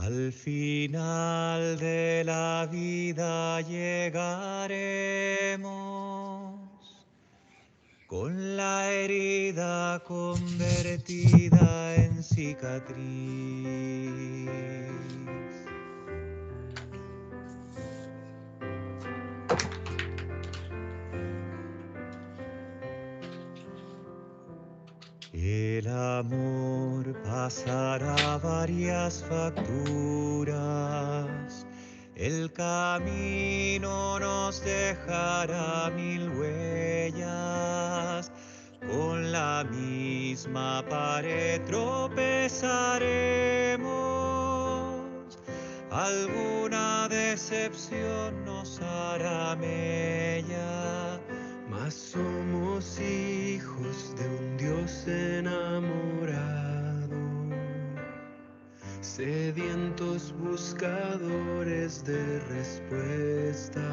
Al final de la vida llegaremos con la herida convertida en cicatriz. El amor pasará varias facturas, el camino nos dejará mil huellas, con la misma pared tropezaremos, alguna decepción nos hará mella. Mas somos hijos de un Dios enamorado, sedientos buscadores de respuestas.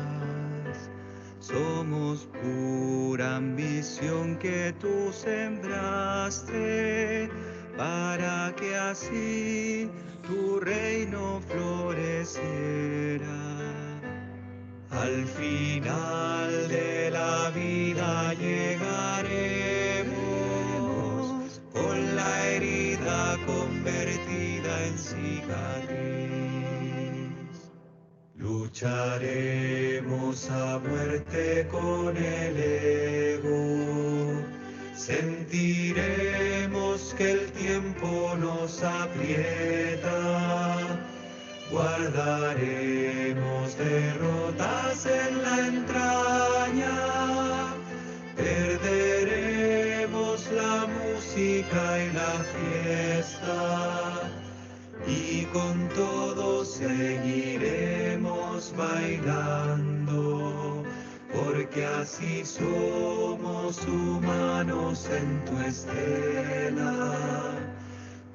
Somos pura ambición que tú sembraste, para que así tu reino floreciera. Al final de la vida llegaremos, con la herida convertida en cicatriz. Lucharemos a muerte con el ego, sentiremos que el tiempo nos aprieta, guardaremos derrotas en la entraña, perderemos la música y la fiesta, y con todo seguiremos bailando, porque así somos humanos en tu estela,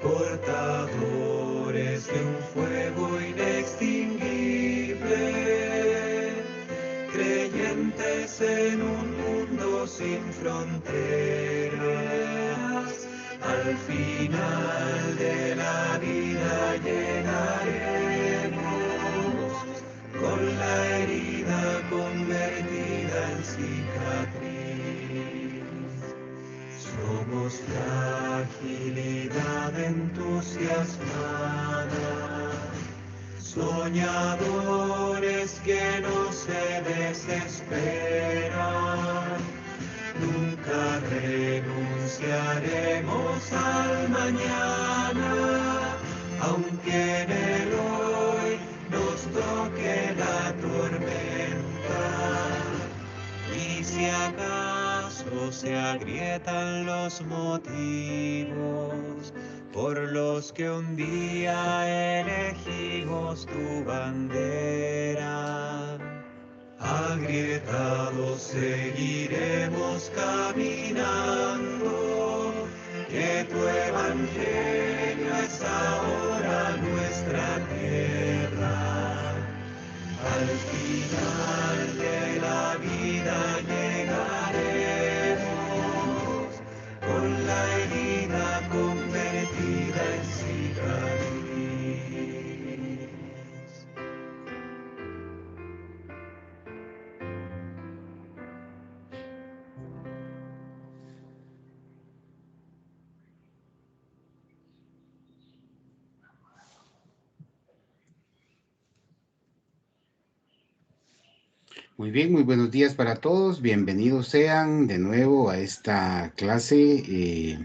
portadores de un fuego inextinguible, creyentes en un mundo sin fronteras. Al final de la vida llegaremos, con la herida convertida en cicatriz. Somos fragilidad entusiasmada, soñadores que no se desesperan. Nunca renunciaremos al mañana, aunque en el hoy nos toque la tormenta. Y si acaso se agrietan los motivos por los que un día elegimos tu bandera, agrietados seguiremos caminando, que tu evangelio es ahora nuestra tierra. Al final de la vida llegaremos, con la herida convertida en cicatriz. Muy bien, muy buenos días para todos. Bienvenidos sean de nuevo a esta clase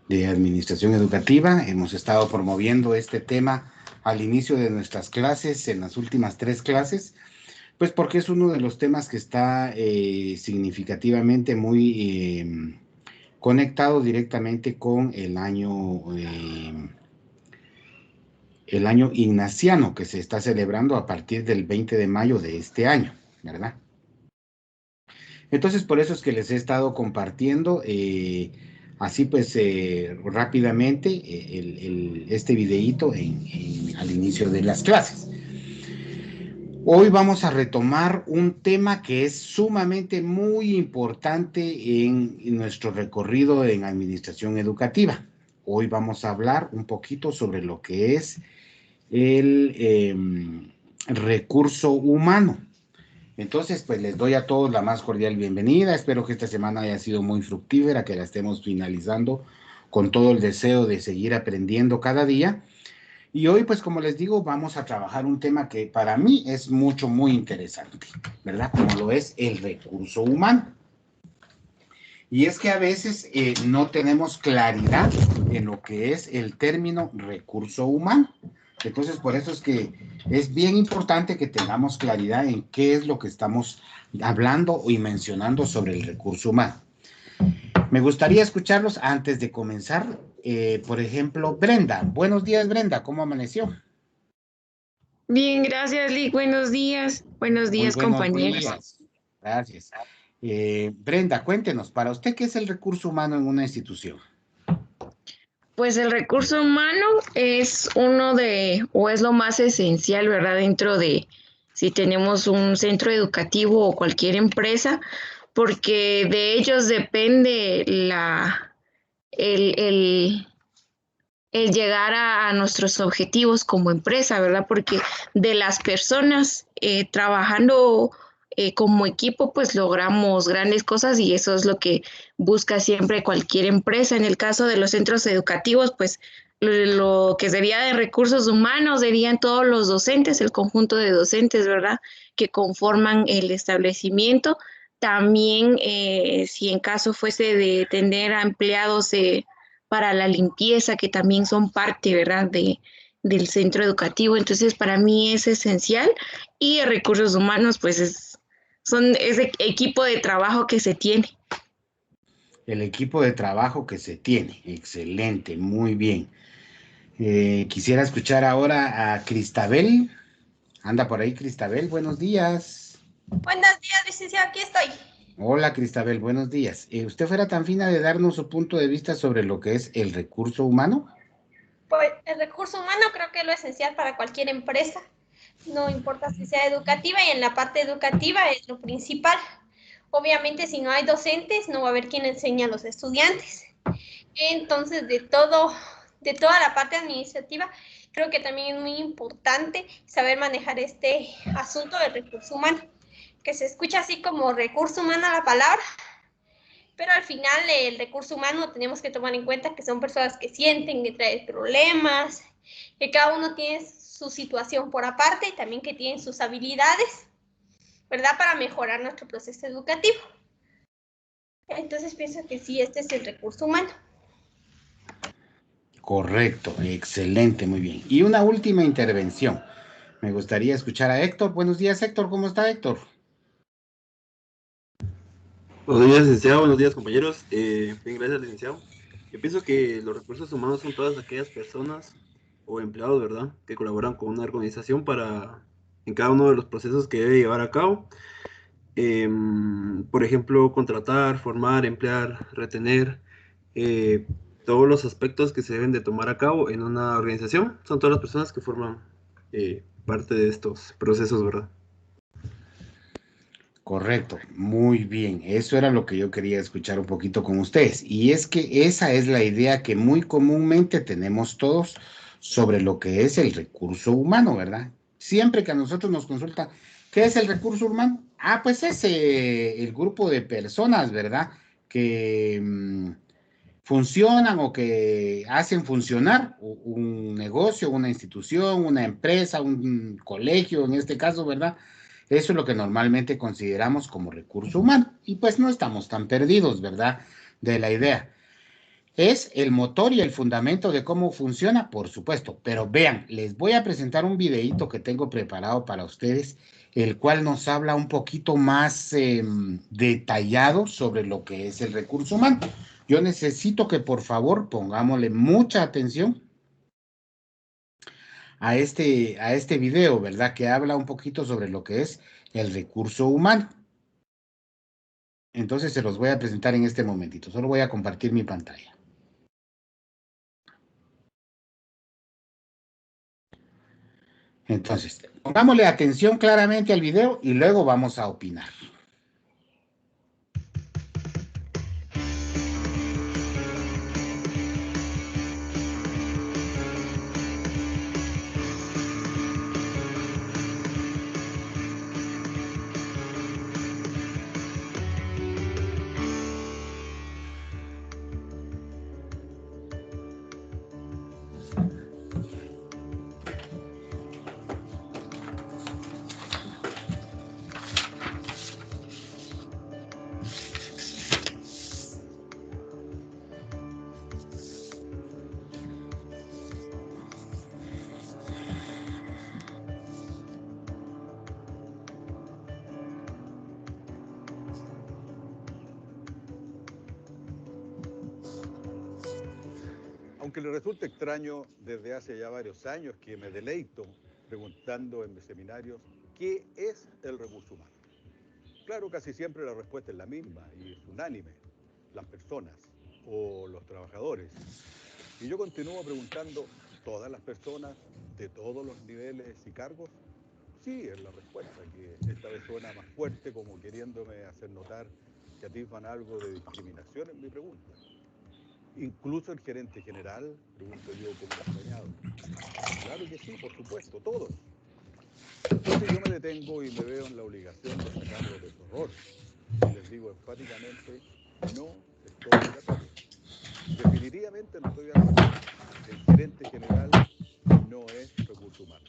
de administración educativa. Hemos estado promoviendo este tema al inicio de nuestras clases, en las últimas 3 clases, pues porque es uno de los temas que está significativamente muy conectado directamente con el año ignaciano que se está celebrando a partir del 20 de mayo de este año, ¿verdad? Entonces, por eso es que les he estado compartiendo así pues rápidamente este videíto al inicio de las clases. Hoy vamos a retomar un tema que es sumamente muy importante en nuestro recorrido en administración educativa. Hoy vamos a hablar un poquito sobre lo que es el recurso humano. Entonces, pues les doy a todos la más cordial bienvenida. Espero que esta semana haya sido muy fructífera, que la estemos finalizando con todo el deseo de seguir aprendiendo cada día. Y hoy, pues como les digo, vamos a trabajar un tema que para mí es muy interesante, ¿verdad? Como lo es el recurso humano. Y es que a veces no tenemos claridad en lo que es el término recurso humano. Entonces, por eso es que es bien importante que tengamos claridad en qué es lo que estamos hablando y mencionando sobre el recurso humano. Me gustaría escucharlos antes de comenzar. Por ejemplo, Brenda. Buenos días, Brenda. ¿Cómo amaneció? Bien, gracias, Lick. Buenos días. Buenos Muy días, buenos compañeros. días. Gracias. Brenda, cuéntenos, para usted, ¿qué es el recurso humano en una institución? Pues el recurso humano es o es lo más esencial, ¿verdad? Dentro de, si tenemos un centro educativo o cualquier empresa, porque de ellos depende el, el llegar a nuestros objetivos como empresa, ¿verdad? Porque de las personas trabajando como equipo, pues logramos grandes cosas y eso es lo que busca siempre cualquier empresa. En el caso de los centros educativos, pues lo que sería de recursos humanos serían todos los docentes, el conjunto de docentes, ¿verdad? Que conforman el establecimiento. También, si en caso fuese de tener a empleados para la limpieza, que también son parte, ¿verdad?, del centro educativo. Entonces, para mí es esencial y recursos humanos, pues son ese equipo de trabajo que se tiene. El equipo de trabajo que se tiene. Excelente, muy bien. Quisiera escuchar ahora a Cristabel. Anda por ahí, Cristabel, buenos días. Buenos días, licenciado, aquí estoy. Hola, Cristabel, buenos días. ¿Usted fuera tan fina de darnos su punto de vista sobre lo que es el recurso humano? Pues el recurso humano creo que es lo esencial para cualquier empresa, no importa si sea educativa, y en la parte educativa es lo principal. Obviamente, si no hay docentes, no va a haber quien enseñe a los estudiantes. Entonces, de toda la parte administrativa, creo que también es muy importante saber manejar este asunto del recurso humano, que se escucha así como recurso humano la palabra, pero al final el recurso humano tenemos que tomar en cuenta que son personas que sienten, que traen problemas, que cada uno tiene su situación por aparte y también que tienen sus habilidades, ¿verdad? Para mejorar nuestro proceso educativo. Entonces pienso que sí, este es el recurso humano. Correcto, excelente, muy bien. Y una última intervención. Me gustaría escuchar a Héctor. Buenos días, Héctor. ¿Cómo está, Héctor? Buenos días, licenciado. Buenos días, compañeros. Bien, gracias, licenciado. Yo pienso que los recursos humanos son todas aquellas personas o empleados, ¿verdad?, que colaboran con una organización en cada uno de los procesos que debe llevar a cabo. Por ejemplo, contratar, formar, emplear, retener, todos los aspectos que se deben de tomar a cabo en una organización. Son todas las personas que forman parte de estos procesos, ¿verdad? Correcto, muy bien. Eso era lo que yo quería escuchar un poquito con ustedes. Y es que esa es la idea que muy comúnmente tenemos todos sobre lo que es el recurso humano, ¿verdad? Siempre que a nosotros nos consulta, ¿qué es el recurso humano? Ah, pues es el grupo de personas, ¿verdad? Que funcionan o que hacen funcionar un negocio, una institución, una empresa, un colegio, en este caso, ¿verdad? Eso es lo que normalmente consideramos como recurso humano. Y pues no estamos tan perdidos, ¿verdad? De la idea. ¿Es el motor y el fundamento de cómo funciona? Por supuesto. Pero vean, les voy a presentar un videíto que tengo preparado para ustedes, el cual nos habla un poquito más detallado sobre lo que es el recurso humano. Yo necesito que por favor pongámosle mucha atención a este video, ¿verdad? Que habla un poquito sobre lo que es el recurso humano. Entonces se los voy a presentar en este momentito. Solo voy a compartir mi pantalla. Entonces, pongámosle atención claramente al video y luego vamos a opinar. Aunque le resulte extraño, desde hace ya varios años que me deleito preguntando en mis seminarios, ¿qué es el recurso humano? Claro, casi siempre la respuesta es la misma y es unánime, las personas o los trabajadores. Y yo continúo preguntando, ¿todas las personas de todos los niveles y cargos? Sí, es la respuesta, que esta vez suena más fuerte, como queriéndome hacer notar que atisban algo de discriminación en mi pregunta. ¿Incluso el gerente general? Pregunto yo como extrañado. Claro que sí, por supuesto, todos. Entonces yo me detengo y me veo en la obligación de sacarlos de su horror. Y les digo enfáticamente, no estoy de acuerdo. Definitivamente no estoy de acuerdo. El gerente general no es recurso humano.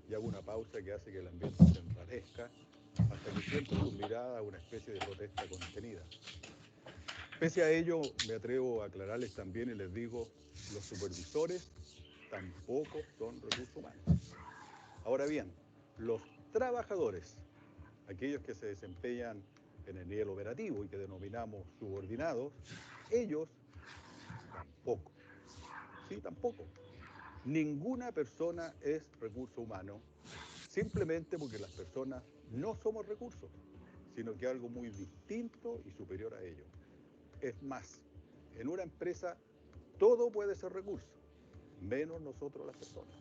Y hago una pausa que hace que el ambiente se enrarezca hasta que siento en sus miradas una especie de protesta contenida. Pese a ello, me atrevo a aclararles también y les digo, los supervisores tampoco son recursos humanos. Ahora bien, los trabajadores, aquellos que se desempeñan en el nivel operativo y que denominamos subordinados, ellos tampoco. Sí, tampoco. Ninguna persona es recurso humano, simplemente porque las personas no somos recursos, sino que algo muy distinto y superior a ello. Es más, en una empresa todo puede ser recurso, menos nosotros las personas.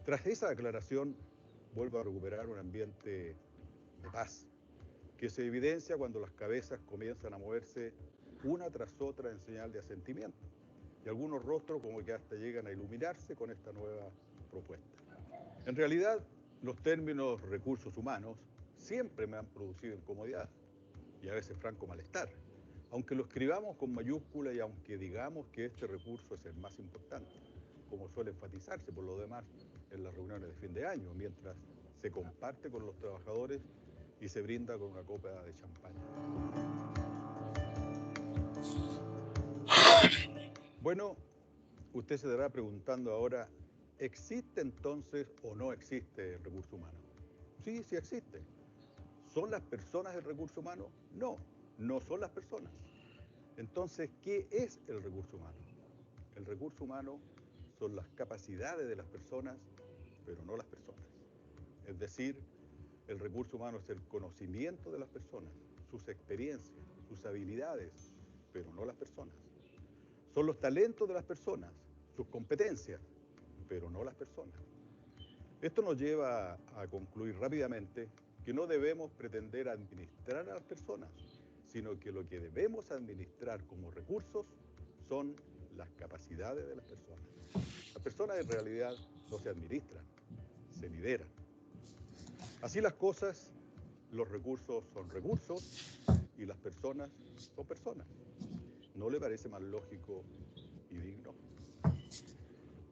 Tras esa aclaración, vuelvo a recuperar un ambiente de paz, que se evidencia cuando las cabezas comienzan a moverse una tras otra en señal de asentimiento, y algunos rostros como que hasta llegan a iluminarse con esta nueva propuesta. En realidad, los términos recursos humanos siempre me han producido incomodidad y a veces franco malestar, aunque lo escribamos con mayúscula y aunque digamos que este recurso es el más importante, como suele enfatizarse por lo demás en las reuniones de fin de año, mientras se comparte con los trabajadores y se brinda con una copa de champaña. Bueno, usted se estará preguntando ahora, ¿existe entonces o no existe el recurso humano? Sí, sí existe. ¿Son las personas el recurso humano? No, no son las personas. Entonces, ¿qué es el recurso humano? El recurso humano son las capacidades de las personas, pero no las personas. Es decir, el recurso humano es el conocimiento de las personas, sus experiencias, sus habilidades, pero no las personas. Son los talentos de las personas, sus competencias, pero no las personas. Esto nos lleva a concluir rápidamente que no debemos pretender administrar a las personas, sino que lo que debemos administrar como recursos son las capacidades de las personas. Las personas en realidad no se administran, se lideran. Así las cosas, los recursos son recursos y las personas son personas. ¿No le parece más lógico y digno?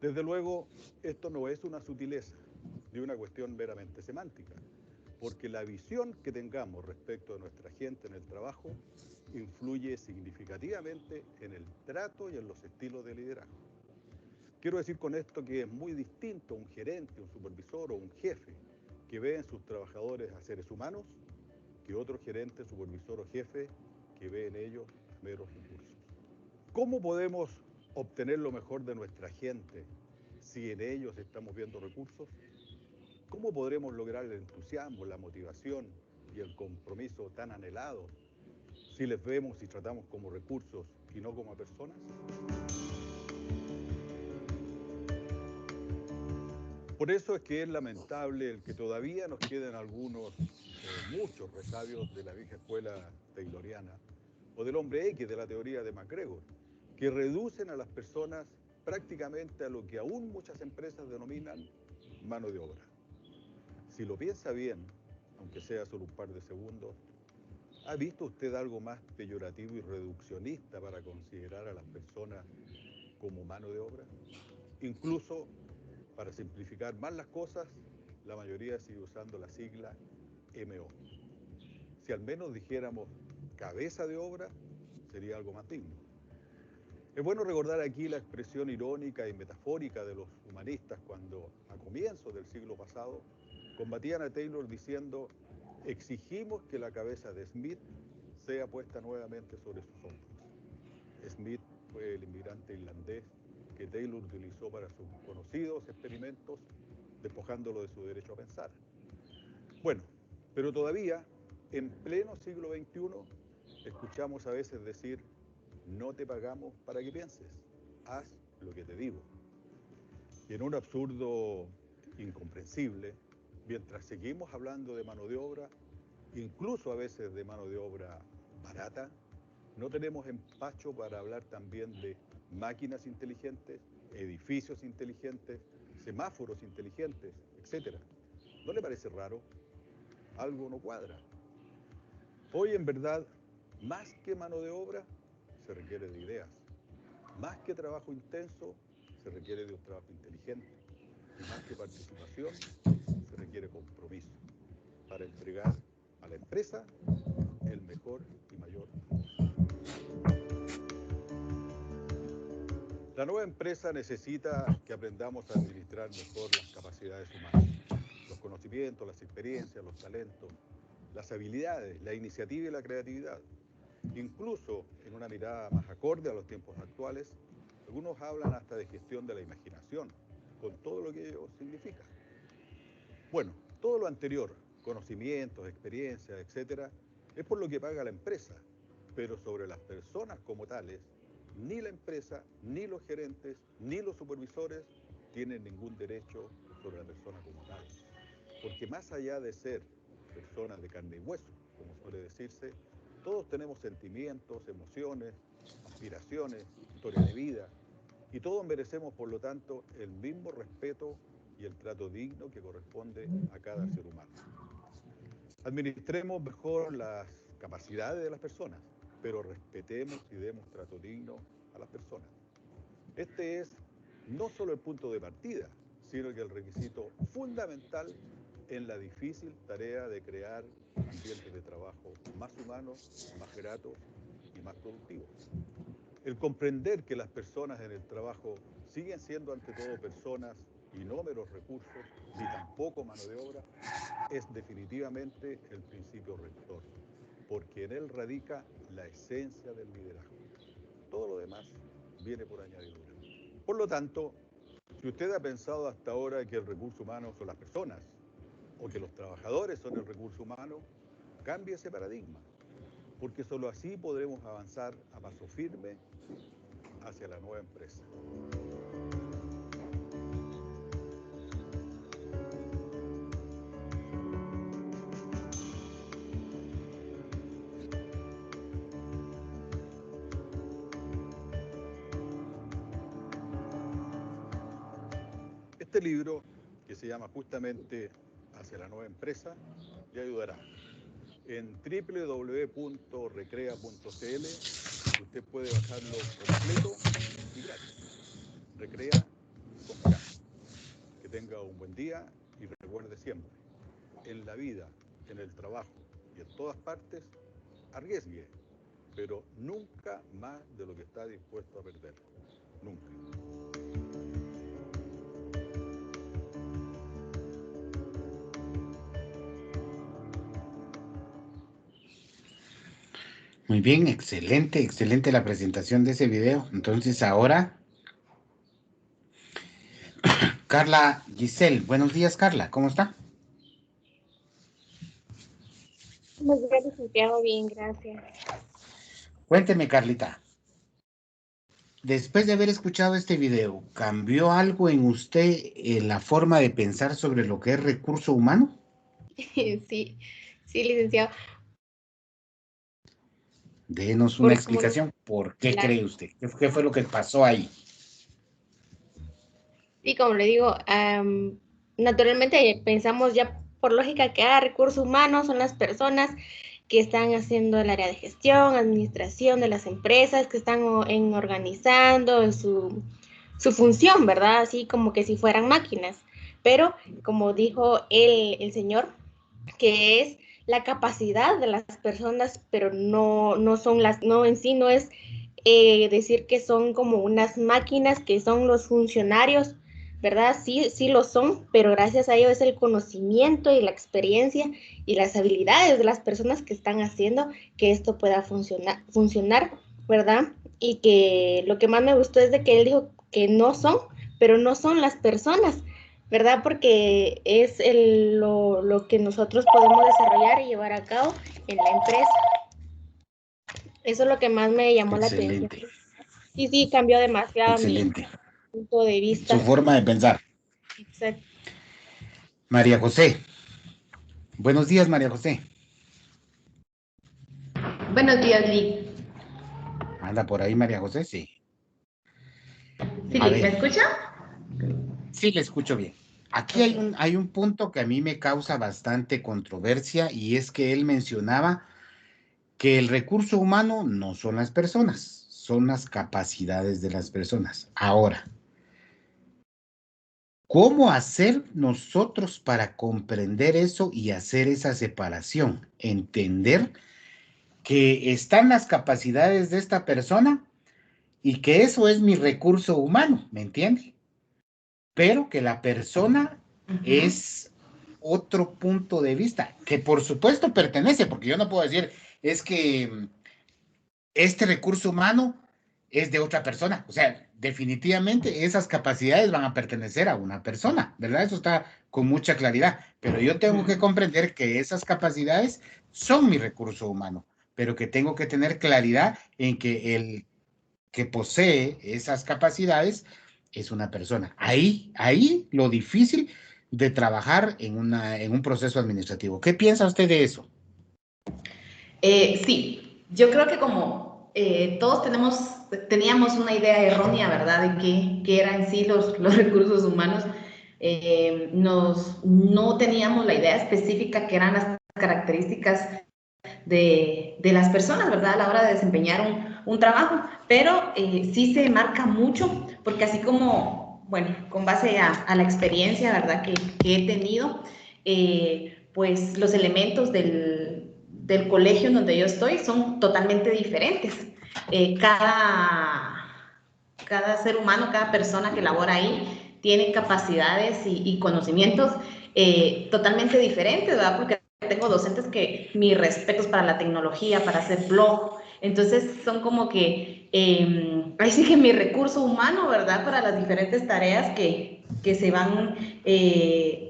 Desde luego, esto no es una sutileza ni una cuestión meramente semántica, porque la visión que tengamos respecto de nuestra gente en el trabajo influye significativamente en el trato y en los estilos de liderazgo. Quiero decir con esto que es muy distinto un gerente, un supervisor o un jefe que ve en sus trabajadores a seres humanos que otro gerente, supervisor o jefe que ve en ellos meros recursos. ¿Cómo podemos obtener lo mejor de nuestra gente si en ellos estamos viendo recursos? ¿Cómo podremos lograr el entusiasmo, la motivación y el compromiso tan anhelados si les vemos y tratamos como recursos y no como a personas? Por eso es que es lamentable el que todavía nos queden algunos o muchos resabios de la vieja escuela tayloriana o del hombre X de la teoría de MacGregor, que reducen a las personas prácticamente a lo que aún muchas empresas denominan mano de obra. Si lo piensa bien, aunque sea solo un par de segundos, ¿ha visto usted algo más peyorativo y reduccionista para considerar a las personas como mano de obra? Incluso, para simplificar más las cosas, la mayoría sigue usando la sigla MO. Si al menos dijéramos cabeza de obra, sería algo más digno. Es bueno recordar aquí la expresión irónica y metafórica de los humanistas cuando, a comienzos del siglo pasado, combatían a Taylor diciendo: exigimos que la cabeza de Smith sea puesta nuevamente sobre sus hombros. Smith fue el inmigrante irlandés que Taylor utilizó para sus conocidos experimentos, despojándolo de su derecho a pensar. Bueno, pero todavía, en pleno siglo XXI, escuchamos a veces decir, no te pagamos para que pienses, haz lo que te digo. Y en un absurdo incomprensible, mientras seguimos hablando de mano de obra, incluso a veces de mano de obra barata, no tenemos empacho para hablar también de máquinas inteligentes, edificios inteligentes, semáforos inteligentes, etc. ¿No le parece raro? Algo no cuadra. Hoy, en verdad, más que mano de obra, se requiere de ideas. Más que trabajo intenso, se requiere de un trabajo inteligente. Y más que participación, se requiere compromiso para entregar a la empresa el mejor y mayor. La nueva empresa necesita que aprendamos a administrar mejor las capacidades humanas, los conocimientos, las experiencias, los talentos, las habilidades, la iniciativa y la creatividad. Incluso en una mirada más acorde a los tiempos actuales, algunos hablan hasta de gestión de la imaginación, con todo lo que ello significa. Bueno, todo lo anterior, conocimientos, experiencias, etcétera, es por lo que paga la empresa, pero sobre las personas como tales, ni la empresa, ni los gerentes, ni los supervisores tienen ningún derecho sobre la persona como tal. Porque más allá de ser personas de carne y hueso, como suele decirse, todos tenemos sentimientos, emociones, aspiraciones, historia de vida, y todos merecemos, por lo tanto, el mismo respeto y el trato digno que corresponde a cada ser humano. Administremos mejor las capacidades de las personas, pero respetemos y demos trato digno a las personas. Este es no solo el punto de partida, sino que el requisito fundamental en la difícil tarea de crear ambientes de trabajo más humanos, más gratos y más productivos. El comprender que las personas en el trabajo siguen siendo ante todo personas y no meros recursos, ni tampoco mano de obra, es definitivamente el principio rector, porque en él radica la esencia del liderazgo. Todo lo demás viene por añadidura. Por lo tanto, si usted ha pensado hasta ahora que el recurso humano son las personas, o que los trabajadores son el recurso humano, cambie ese paradigma, porque solo así podremos avanzar a paso firme hacia la nueva empresa. Este libro, que se llama justamente Hacia la nueva empresa, le ayudará. En www.recrea.cl usted puede bajarlo completo y gratis. Recrea con K. Que tenga un buen día y recuerde siempre, en la vida, en el trabajo y en todas partes, arriesgue, pero nunca más de lo que está dispuesto a perder. Nunca. Muy bien, excelente, excelente la presentación de ese video. Entonces ahora, Carla Giselle. Buenos días, Carla, ¿cómo está? Buenos días, Santiago, bien, gracias. Cuénteme, Carlita. Después de haber escuchado este video, ¿cambió algo en usted en la forma de pensar sobre lo que es recurso humano? Sí, licenciado. Denos una explicación. ¿Por qué cree usted? ¿Qué fue lo que pasó ahí? Sí, como le digo, naturalmente pensamos ya por lógica que recursos humanos son las personas que están haciendo el área de gestión, administración de las empresas, que están organizando su función, ¿verdad? Así como que si fueran máquinas. Pero, como dijo el señor, que es la capacidad de las personas, pero no en sí no es decir que son como unas máquinas, que son los funcionarios, ¿verdad? Sí lo son, pero gracias a ello es el conocimiento y la experiencia y las habilidades de las personas que están haciendo que esto pueda funcionar ¿verdad? Y que lo que más me gustó es de que él dijo que no son, pero no son las personas, ¿verdad? Porque es lo que nosotros podemos desarrollar y llevar a cabo en la empresa. Eso es lo que más me llamó la atención. Y sí, cambió demasiado mi punto de vista. Su forma de pensar. Exacto. María José. Buenos días, María José. Buenos días, Lee. ¿Anda por ahí, María José? Sí. Sí, ¿me escucha? Sí, le escucho bien. Aquí hay un punto que a mí me causa bastante controversia y es que él mencionaba que el recurso humano no son las personas, son las capacidades de las personas. Ahora, ¿cómo hacer nosotros para comprender eso y hacer esa separación? Entender que están las capacidades de esta persona y que eso es mi recurso humano, ¿me entiende? Pero que la persona es otro punto de vista, que por supuesto pertenece, porque yo no puedo decir, es que este recurso humano es de otra persona. O sea, definitivamente esas capacidades van a pertenecer a una persona, ¿verdad? Eso está con mucha claridad. Pero yo tengo que comprender que esas capacidades son mi recurso humano, pero que tengo que tener claridad en que el que posee esas capacidades es una persona. Ahí lo difícil de trabajar en un proceso administrativo. ¿Qué piensa usted de eso? Sí, yo creo que como todos teníamos una idea errónea, ¿verdad?, de qué eran en sí los recursos humanos. No teníamos la idea específica que eran las características de las personas, ¿verdad?, a la hora de desempeñar un trabajo, pero sí se marca mucho, porque así como, bueno, con base a la experiencia, ¿verdad?, que he tenido, pues los elementos del colegio en donde yo estoy son totalmente diferentes. Cada ser humano, cada persona que labora ahí tiene capacidades y conocimientos totalmente diferentes, ¿verdad? Porque tengo docentes que mis respetos para la tecnología, para hacer blog, entonces son como que, ahí sí que mi recurso humano, ¿verdad?, para las diferentes tareas que se van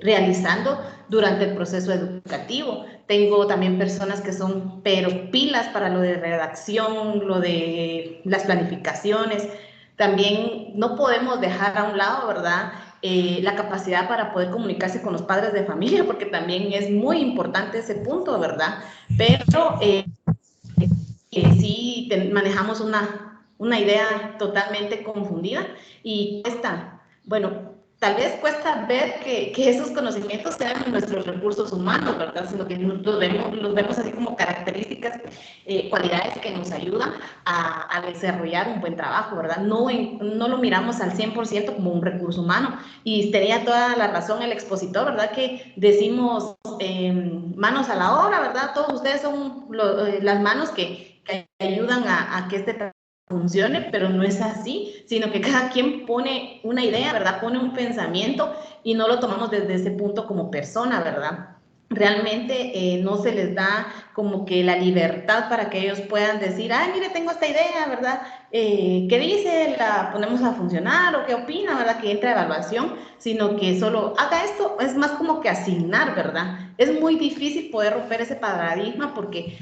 realizando durante el proceso educativo. Tengo también personas que son pero pilas para lo de redacción, lo de las planificaciones. También no podemos dejar a un lado, ¿verdad?, la capacidad para poder comunicarse con los padres de familia, porque también es muy importante ese punto, ¿verdad? Pero sí manejamos una idea totalmente confundida y cuesta, bueno, tal vez cuesta ver que esos conocimientos sean nuestros recursos humanos, ¿verdad? Sino que los vemos así como características, cualidades que nos ayudan a desarrollar un buen trabajo, ¿verdad? No lo miramos al 100% como un recurso humano. Y tenía toda la razón el expositor, ¿verdad?, que decimos manos a la obra, ¿verdad? Todos ustedes son las manos que ayudan a que este trabajo funcione, pero no es así, sino que cada quien pone una idea, ¿verdad?, pone un pensamiento y no lo tomamos desde ese punto como persona, ¿verdad? Realmente no se les da como que la libertad para que ellos puedan decir, ay, mire, tengo esta idea, ¿verdad? ¿Qué dice? ¿La ponemos a funcionar? ¿O qué opina? ¿Verdad? Que entra a evaluación, sino que solo haga esto, es más como que asignar, ¿verdad? Es muy difícil poder romper ese paradigma porque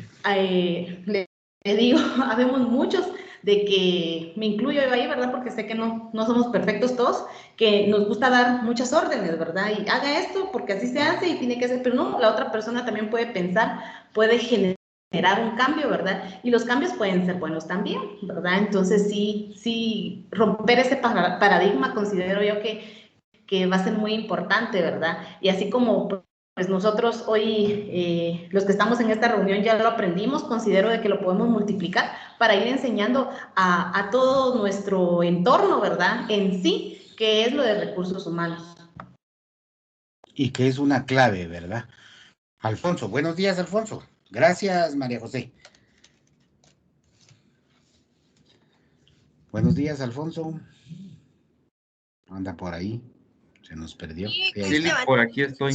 le digo, habemos muchos, de que me incluyo yo ahí, ¿verdad? Porque sé que no somos perfectos todos, que nos gusta dar muchas órdenes, ¿verdad? Y haga esto porque así se hace y tiene que ser, pero no, la otra persona también puede pensar, puede generar un cambio, ¿verdad? Y los cambios pueden ser buenos también, ¿verdad? Entonces sí, romper ese paradigma considero yo que va a ser muy importante, ¿verdad? Y así como pues nosotros hoy, los que estamos en esta reunión ya lo aprendimos, considero de que lo podemos multiplicar para ir enseñando a todo nuestro entorno, ¿verdad?, en sí, que es lo de recursos humanos. Y que es una clave, ¿verdad? Alfonso, buenos días, Alfonso. Gracias, María José. Buenos días, Alfonso. Anda por ahí. Se nos perdió. Sí, por aquí estoy.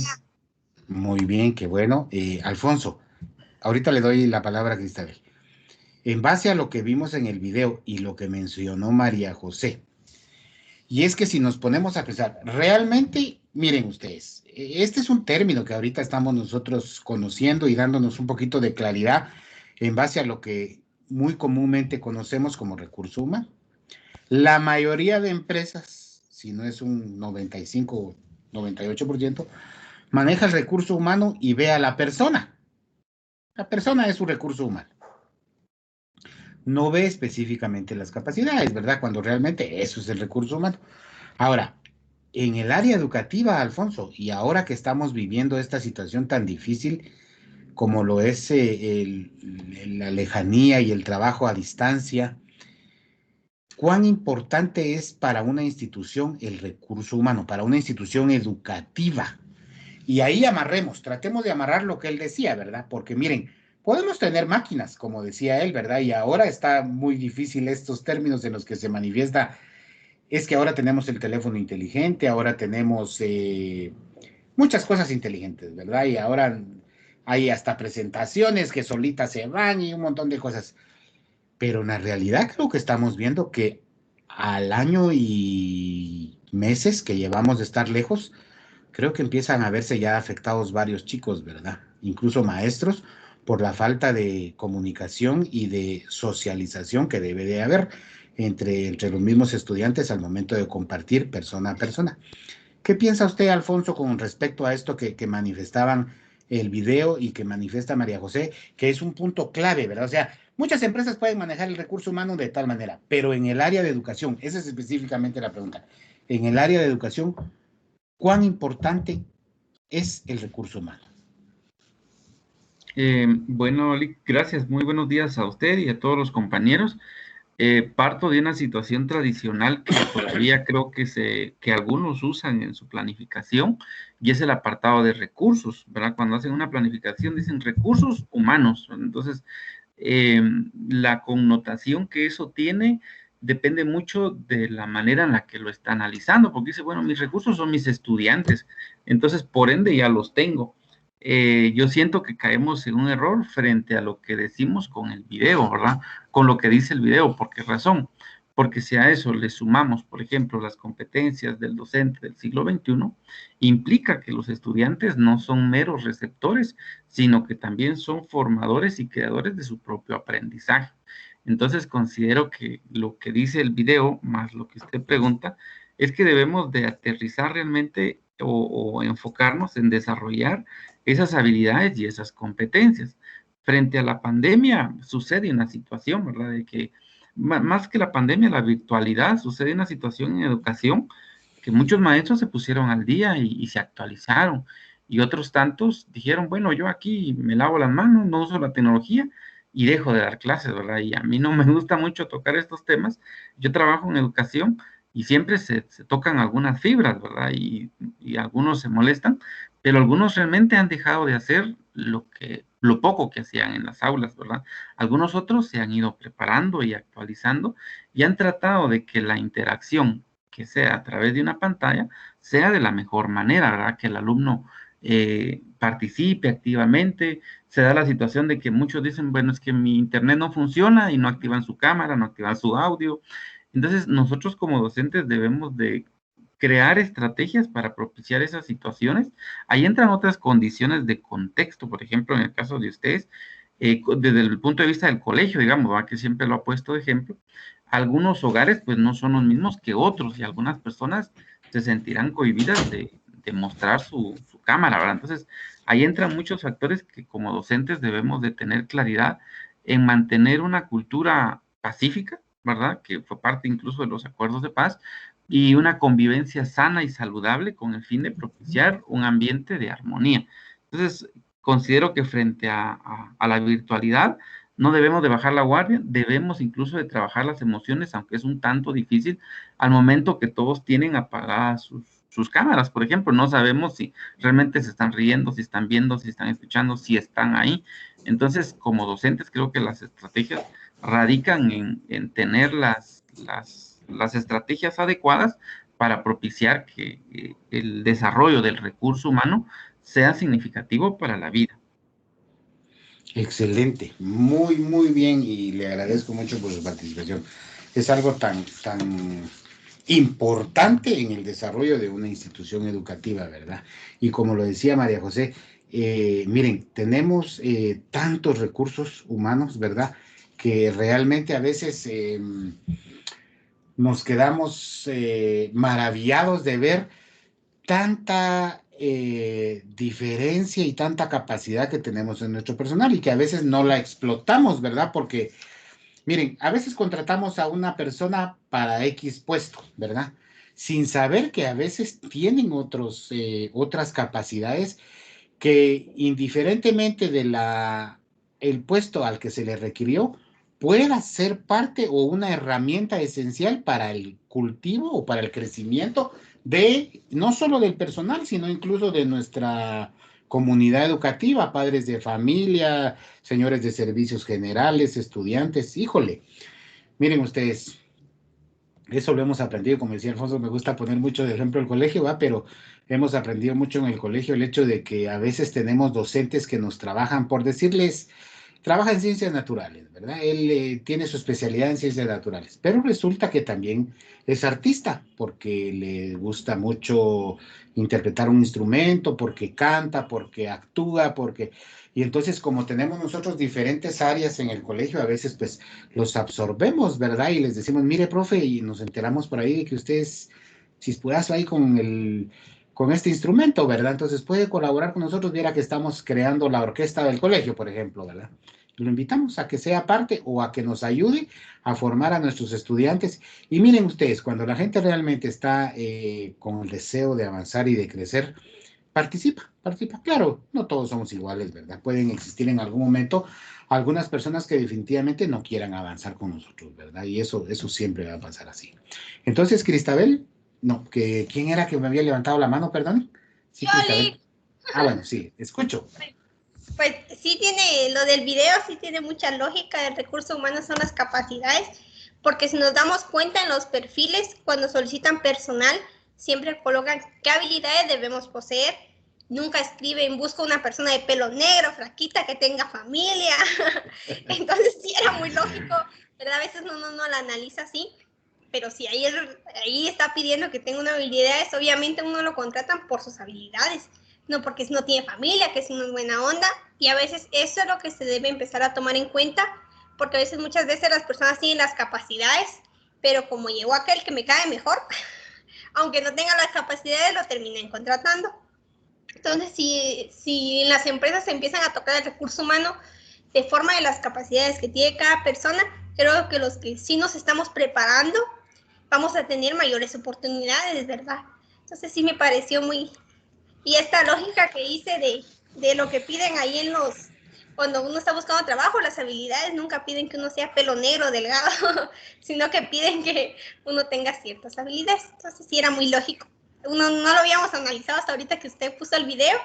Muy bien, qué bueno. Alfonso, ahorita le doy la palabra a Cristabel. en base a lo que vimos en el video y lo que mencionó María José. Y es que si nos ponemos a pensar, realmente, miren ustedes, este es un término que ahorita estamos nosotros conociendo y dándonos un poquito de claridad en base a lo que muy comúnmente conocemos como recurso humano. La mayoría de empresas, si no es un 95 o 98%, maneja el recurso humano y ve a la persona. La persona es su recurso humano. No ve específicamente las capacidades, ¿verdad? Cuando realmente eso es el recurso humano. Ahora, en el área educativa, Alfonso, y ahora que estamos viviendo esta situación tan difícil como lo es la lejanía y el trabajo a distancia, ¿cuán importante es para una institución el recurso humano, para una institución educativa? Y ahí tratemos de amarrar lo que él decía, ¿verdad? Porque miren, podemos tener máquinas, como decía él, ¿verdad? Y ahora está muy difícil estos términos en los que se manifiesta. Es que ahora tenemos el teléfono inteligente, ahora tenemos muchas cosas inteligentes, ¿verdad? Y ahora hay hasta presentaciones que solitas se van y un montón de cosas. Pero en la realidad creo que estamos viendo que al año y meses que llevamos de estar lejos, creo que empiezan a verse ya afectados varios chicos, ¿verdad? Incluso maestros, por la falta de comunicación y de socialización que debe de haber entre los mismos estudiantes al momento de compartir persona a persona. ¿Qué piensa usted, Alfonso, con respecto a esto que manifestaban el video y que manifiesta María José, que es un punto clave, ¿verdad? O sea, muchas empresas pueden manejar el recurso humano de tal manera, pero en el área de educación, esa es específicamente la pregunta, en el área de educación, ¿cuán importante es el recurso humano? Bueno, gracias. Muy buenos días a usted y a todos los compañeros. Parto de una situación tradicional que todavía creo que algunos usan en su planificación, y es el apartado de recursos, ¿verdad? Cuando hacen una planificación dicen recursos humanos. Entonces, la connotación que eso tiene depende mucho de la manera en la que lo está analizando, porque dice, bueno, mis recursos son mis estudiantes, entonces por ende ya los tengo. Yo siento que caemos en un error frente a lo que decimos con el video, ¿verdad? Con lo que dice el video. ¿Por qué razón? Porque si a eso le sumamos, por ejemplo, las competencias del docente del siglo XXI, implica que los estudiantes no son meros receptores, sino que también son formadores y creadores de su propio aprendizaje. Entonces, considero que lo que dice el video, más lo que usted pregunta, es que debemos de aterrizar realmente o enfocarnos en desarrollar esas habilidades y esas competencias. Frente a la pandemia sucede una situación, ¿verdad? De que más que la pandemia, la virtualidad, sucede una situación en educación que muchos maestros se pusieron al día y se actualizaron, y otros tantos dijeron, bueno, yo aquí me lavo las manos, no uso la tecnología y dejo de dar clases, ¿verdad? Y a mí no me gusta mucho tocar estos temas. Yo trabajo en educación y siempre se tocan algunas fibras, ¿verdad? Y algunos se molestan, pero algunos realmente han dejado de hacer lo poco que hacían en las aulas, ¿verdad? Algunos otros se han ido preparando y actualizando y han tratado de que la interacción que sea a través de una pantalla sea de la mejor manera, ¿verdad? Que el alumno participe activamente. Se da la situación de que muchos dicen, bueno, es que mi internet no funciona y no activan su cámara, no activan su audio. Entonces, nosotros como docentes debemos de crear estrategias para propiciar esas situaciones. Ahí entran otras condiciones de contexto, por ejemplo, en el caso de ustedes, desde el punto de vista del colegio, digamos, ¿verdad? Que siempre lo ha puesto de ejemplo, algunos hogares pues no son los mismos que otros y algunas personas se sentirán cohibidas de mostrar su cámara, ¿verdad? Entonces, ahí entran muchos factores que como docentes debemos de tener claridad en mantener una cultura pacífica, ¿verdad? Que fue parte incluso de los acuerdos de paz, y una convivencia sana y saludable con el fin de propiciar un ambiente de armonía. Entonces, considero que frente a la virtualidad no debemos de bajar la guardia, debemos incluso de trabajar las emociones, aunque es un tanto difícil al momento que todos tienen apagadas sus cámaras, por ejemplo. No sabemos si realmente se están riendo, si están viendo, si están escuchando, si están ahí. Entonces, como docentes, creo que las estrategias radican en tener las estrategias adecuadas para propiciar que el desarrollo del recurso humano sea significativo para la vida. Excelente, muy, muy bien, y le agradezco mucho por su participación. Es algo tan importante en el desarrollo de una institución educativa, ¿verdad? Y como lo decía María José, miren, tenemos tantos recursos humanos, ¿verdad? Que realmente a veces nos quedamos maravillados de ver tanta diferencia y tanta capacidad que tenemos en nuestro personal y que a veces no la explotamos, ¿verdad? Porque, miren, a veces contratamos a una persona para X puesto, ¿verdad? Sin saber que a veces tienen otras capacidades que indiferentemente de el puesto al que se le requirió, pueda ser parte o una herramienta esencial para el cultivo o para el crecimiento de no solo del personal, sino incluso de nuestra comunidad educativa, padres de familia, señores de servicios generales, estudiantes. Híjole, miren ustedes, eso lo hemos aprendido, como decía Alfonso, me gusta poner mucho de ejemplo el colegio, ¿va? Pero hemos aprendido mucho en el colegio el hecho de que a veces tenemos docentes que nos trabajan, por decirles, trabaja en ciencias naturales, ¿verdad? Él tiene su especialidad en ciencias naturales, pero resulta que también es artista, porque le gusta mucho interpretar un instrumento, porque canta, porque actúa, porque... Y entonces, como tenemos nosotros diferentes áreas en el colegio, a veces pues los absorbemos, ¿verdad? Y les decimos, mire, profe, y nos enteramos por ahí de que usted es chispudazo ahí con este instrumento, ¿verdad? Entonces puede colaborar con nosotros, viera que estamos creando la orquesta del colegio, por ejemplo, ¿verdad? Lo invitamos a que sea parte o a que nos ayude a formar a nuestros estudiantes. Y miren ustedes, cuando la gente realmente está con el deseo de avanzar y de crecer, participa. Claro, no todos somos iguales, ¿verdad? Pueden existir en algún momento algunas personas que definitivamente no quieran avanzar con nosotros, ¿verdad? Y eso siempre va a pasar así. Entonces, Cristabel, no, ¿quién era que me había levantado la mano, perdón? Sí, Cristabel. Ah, bueno, sí, escucho. Pues sí tiene, lo del video sí tiene mucha lógica, el recurso humano son las capacidades, porque si nos damos cuenta en los perfiles, cuando solicitan personal, siempre colocan qué habilidades debemos poseer, nunca escriben, busco una persona de pelo negro, flaquita, que tenga familia, entonces sí era muy lógico, ¿verdad? A veces uno no la analiza así, pero si ahí está pidiendo que tenga una habilidad, obviamente uno lo contratan por sus habilidades, no porque no tiene familia, que si no es buena onda, y a veces eso es lo que se debe empezar a tomar en cuenta, porque a veces, muchas veces las personas tienen las capacidades, pero como llegó aquel que me cae mejor, aunque no tenga las capacidades, lo terminan contratando. Entonces, si en las empresas se empiezan a tocar el recurso humano de forma de las capacidades que tiene cada persona, creo que los que sí nos estamos preparando, vamos a tener mayores oportunidades, ¿verdad? Entonces sí me pareció muy... Y esta lógica que hice de lo que piden ahí en cuando uno está buscando trabajo, las habilidades nunca piden que uno sea pelo negro, delgado, sino que piden que uno tenga ciertas habilidades. Entonces sí era muy lógico. No lo habíamos analizado hasta ahorita que usted puso el video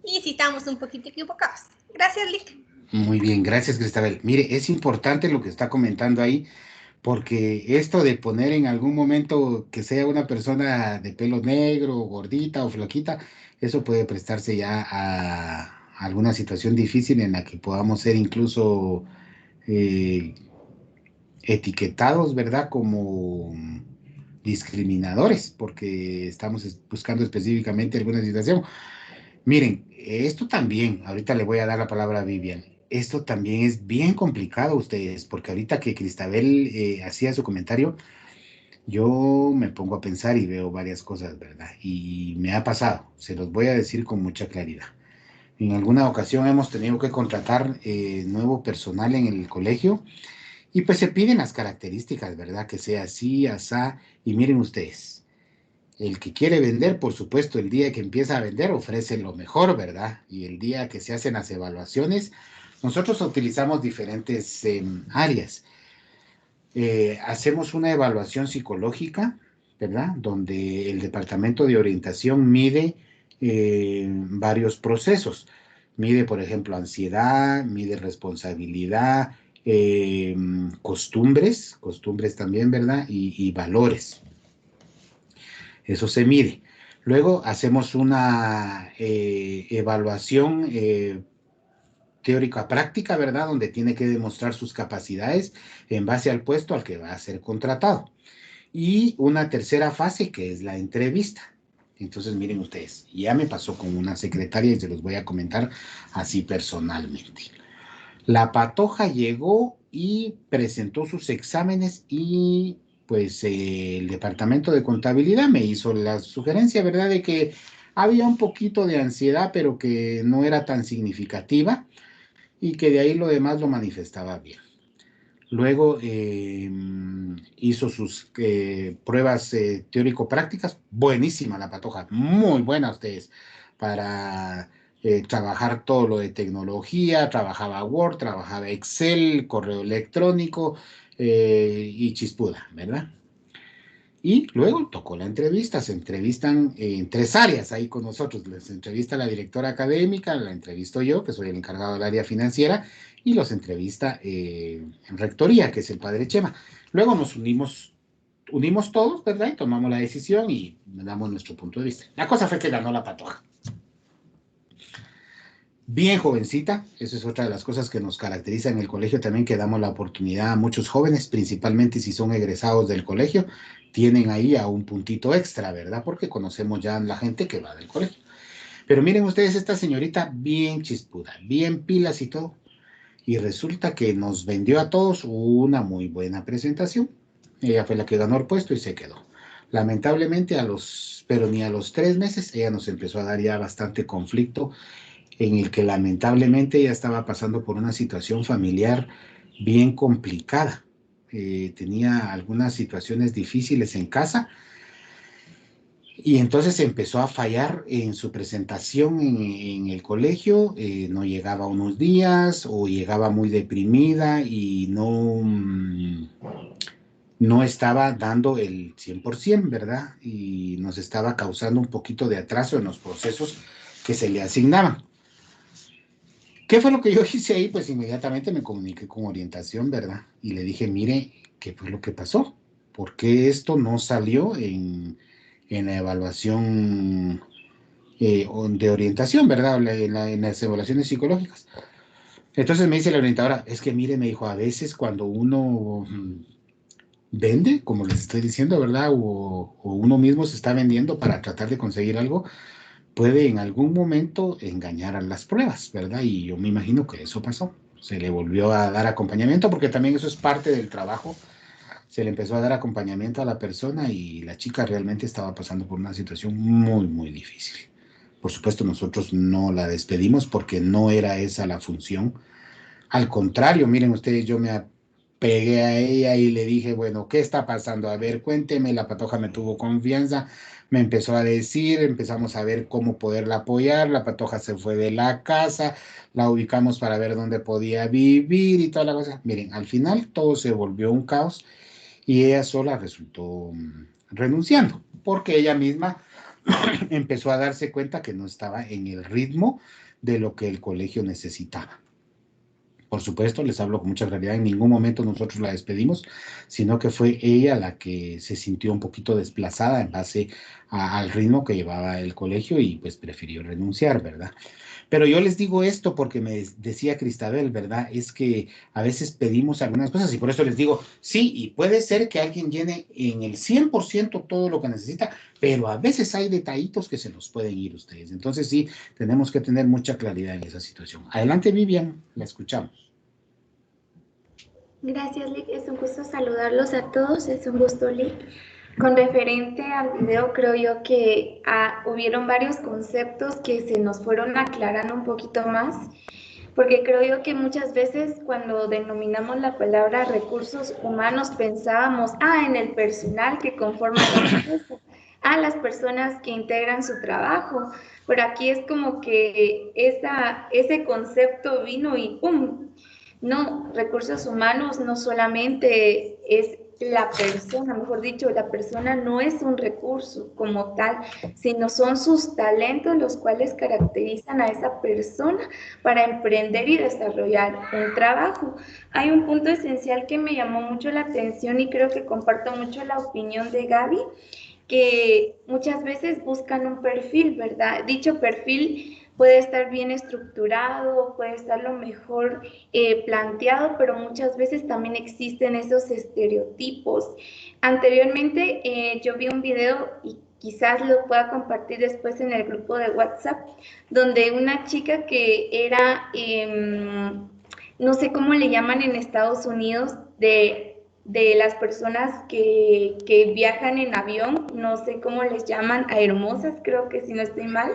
y sí estábamos un poquito equivocados. Gracias, Lick. Muy bien, gracias, Cristabel. Mire, es importante lo que está comentando ahí, porque esto de poner en algún momento que sea una persona de pelo negro, gordita o flaquita, eso puede prestarse ya a alguna situación difícil en la que podamos ser incluso etiquetados, ¿verdad? Como discriminadores, porque estamos buscando específicamente alguna situación. Miren, esto también, ahorita le voy a dar la palabra a Vivian, esto también es bien complicado a ustedes, porque ahorita que Cristabel hacía su comentario, yo me pongo a pensar y veo varias cosas, ¿verdad? Y me ha pasado, se los voy a decir con mucha claridad. En alguna ocasión hemos tenido que contratar nuevo personal en el colegio y pues se piden las características, ¿verdad? Que sea así, asá, y miren ustedes. El que quiere vender, por supuesto, el día que empieza a vender ofrece lo mejor, ¿verdad? Y el día que se hacen las evaluaciones, nosotros utilizamos diferentes áreas. Hacemos una evaluación psicológica, ¿verdad? Donde el departamento de orientación mide varios procesos. Mide, por ejemplo, ansiedad, mide responsabilidad, costumbres también, ¿verdad? Y valores. Eso se mide. Luego hacemos una evaluación teórica práctica, ¿verdad? Donde tiene que demostrar sus capacidades en base al puesto al que va a ser contratado. Y una tercera fase que es la entrevista. Entonces, miren ustedes, ya me pasó con una secretaria y se los voy a comentar así personalmente. La patoja llegó y presentó sus exámenes y pues el departamento de contabilidad me hizo la sugerencia, ¿verdad? De que había un poquito de ansiedad, pero que no era tan significativa y que de ahí lo demás lo manifestaba bien. Luego hizo sus pruebas teórico-prácticas. Buenísima la patoja, muy buena ustedes, para trabajar todo lo de tecnología. Trabajaba Word, trabajaba Excel, correo electrónico y chispuda, ¿verdad? Y luego tocó la entrevista. Se entrevistan en 3 áreas ahí con nosotros. Les entrevista la directora académica, la entrevisto yo, que soy el encargado del área financiera, y los entrevista en rectoría, que es el padre Chema. Luego nos unimos todos, ¿verdad? Y tomamos la decisión y damos nuestro punto de vista. La cosa fue que ganó la patoja. Bien jovencita, eso es otra de las cosas que nos caracteriza en el colegio también, que damos la oportunidad a muchos jóvenes, principalmente si son egresados del colegio, tienen ahí a un puntito extra, ¿verdad? Porque conocemos ya a la gente que va del colegio. Pero miren ustedes, esta señorita bien chispuda, bien pilas y todo, y resulta que nos vendió a todos una muy buena presentación. Ella fue la que ganó el puesto y se quedó. Lamentablemente pero ni a los 3 meses, ella nos empezó a dar ya bastante conflicto, en el que lamentablemente ella estaba pasando por una situación familiar bien complicada. Tenía algunas situaciones difíciles en casa y entonces empezó a fallar en su presentación en el colegio. No llegaba unos días o llegaba muy deprimida y no estaba dando el 100%, ¿verdad? Y nos estaba causando un poquito de atraso en los procesos que se le asignaban. ¿Qué fue lo que yo hice ahí? Pues inmediatamente me comuniqué con orientación, ¿verdad? Y le dije, mire, ¿qué fue lo que pasó? ¿Por qué esto no salió en la evaluación de orientación, ¿verdad? En las evaluaciones psicológicas. Entonces me dice la orientadora, es que mire, me dijo, a veces cuando uno vende, como les estoy diciendo, ¿verdad? O uno mismo se está vendiendo para tratar de conseguir algo, puede en algún momento engañar a las pruebas, ¿verdad? Y yo me imagino que eso pasó. Se le volvió a dar acompañamiento, porque también eso es parte del trabajo. Se le empezó a dar acompañamiento a la persona y la chica realmente estaba pasando por una situación muy, muy difícil. Por supuesto, nosotros no la despedimos porque no era esa la función. Al contrario, miren ustedes, yo me pegué a ella y le dije, bueno, ¿qué está pasando? A ver, cuénteme. La patoja me tuvo confianza, me empezó a decir, empezamos a ver cómo poderla apoyar. La patoja se fue de la casa, la ubicamos para ver dónde podía vivir y toda la cosa. Miren, al final todo se volvió un caos y ella sola resultó renunciando, porque ella misma empezó a darse cuenta que no estaba en el ritmo de lo que el colegio necesitaba. Por supuesto, les hablo con mucha claridad, en ningún momento nosotros la despedimos, sino que fue ella la que se sintió un poquito desplazada en base al ritmo que llevaba el colegio y pues prefirió renunciar, ¿verdad? Pero yo les digo esto porque me decía Cristabel, ¿verdad? Es que a veces pedimos algunas cosas y por eso les digo, sí, y puede ser que alguien llene en el 100% todo lo que necesita, pero a veces hay detallitos que se nos pueden ir ustedes. Entonces sí, tenemos que tener mucha claridad en esa situación. Adelante, Vivian, la escuchamos. Gracias, Lick. Es un gusto saludarlos a todos. Es un gusto, Lick. Con referente al video, creo yo que hubieron varios conceptos que se nos fueron aclarando un poquito más, porque creo yo que muchas veces cuando denominamos la palabra recursos humanos pensábamos, en el personal que conforma la empresa, las personas que integran su trabajo, pero aquí es como que ese concepto vino y ¡pum! No, recursos humanos no solamente es la persona, mejor dicho, la persona no es un recurso como tal, sino son sus talentos los cuales caracterizan a esa persona para emprender y desarrollar un trabajo. Hay un punto esencial que me llamó mucho la atención y creo que comparto mucho la opinión de Gaby, que muchas veces buscan un perfil, ¿verdad? Dicho perfil puede estar bien estructurado, puede estar lo mejor planteado, pero muchas veces también existen esos estereotipos. Anteriormente yo vi un video y quizás lo pueda compartir después en el grupo de WhatsApp, donde una chica que era, no sé cómo le llaman en Estados Unidos, de las personas que viajan en avión, no sé cómo les llaman, aeromosas, creo que si no estoy mal,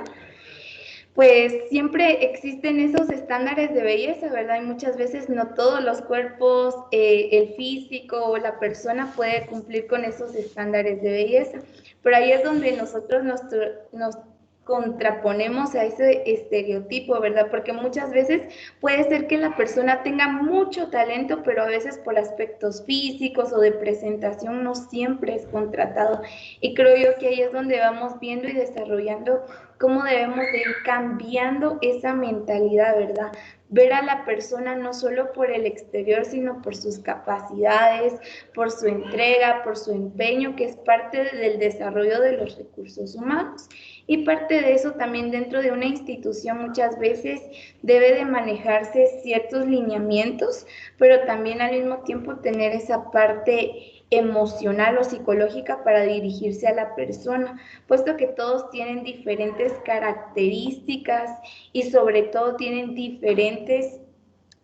pues siempre existen esos estándares de belleza, ¿verdad? Y muchas veces no todos los cuerpos, el físico o la persona puede cumplir con esos estándares de belleza, pero ahí es donde nosotros nos contraponemos a ese estereotipo, ¿verdad? Porque muchas veces puede ser que la persona tenga mucho talento, pero a veces por aspectos físicos o de presentación no siempre es contratado. Y creo yo que ahí es donde vamos viendo y desarrollando cómo debemos de ir cambiando esa mentalidad, ¿verdad? Ver a la persona no solo por el exterior, sino por sus capacidades, por su entrega, por su empeño, que es parte del desarrollo de los recursos humanos. Y parte de eso también dentro de una institución muchas veces debe de manejarse ciertos lineamientos, pero también al mismo tiempo tener esa parte emocional o psicológica para dirigirse a la persona, puesto que todos tienen diferentes características y sobre todo tienen diferentes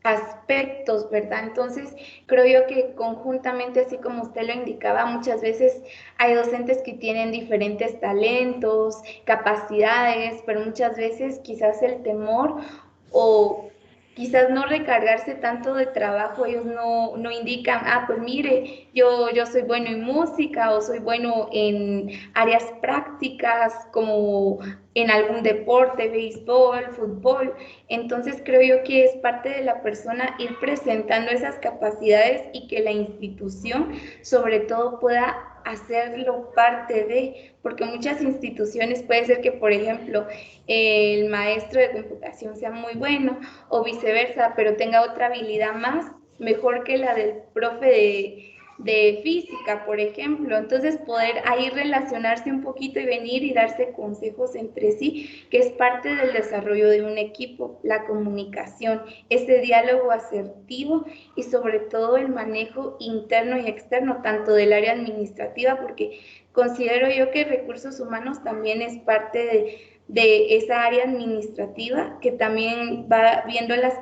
aspectos, ¿verdad? Entonces, creo yo que conjuntamente, así como usted lo indicaba, muchas veces hay docentes que tienen diferentes talentos, capacidades, pero muchas veces quizás el temor o quizás no recargarse tanto de trabajo, ellos no indican, pues mire, yo soy bueno en música o soy bueno en áreas prácticas como en algún deporte, béisbol, fútbol. Entonces creo yo que es parte de la persona ir presentando esas capacidades y que la institución sobre todo pueda hacerlo parte de, porque muchas instituciones puede ser que, por ejemplo, el maestro de computación sea muy bueno o viceversa, pero tenga otra habilidad más, mejor que la del profe de física, por ejemplo. Entonces poder ahí relacionarse un poquito y venir y darse consejos entre sí, que es parte del desarrollo de un equipo, la comunicación, ese diálogo asertivo y sobre todo el manejo interno y externo, tanto del área administrativa, porque considero yo que recursos humanos también es parte de esa área administrativa que también va viendo las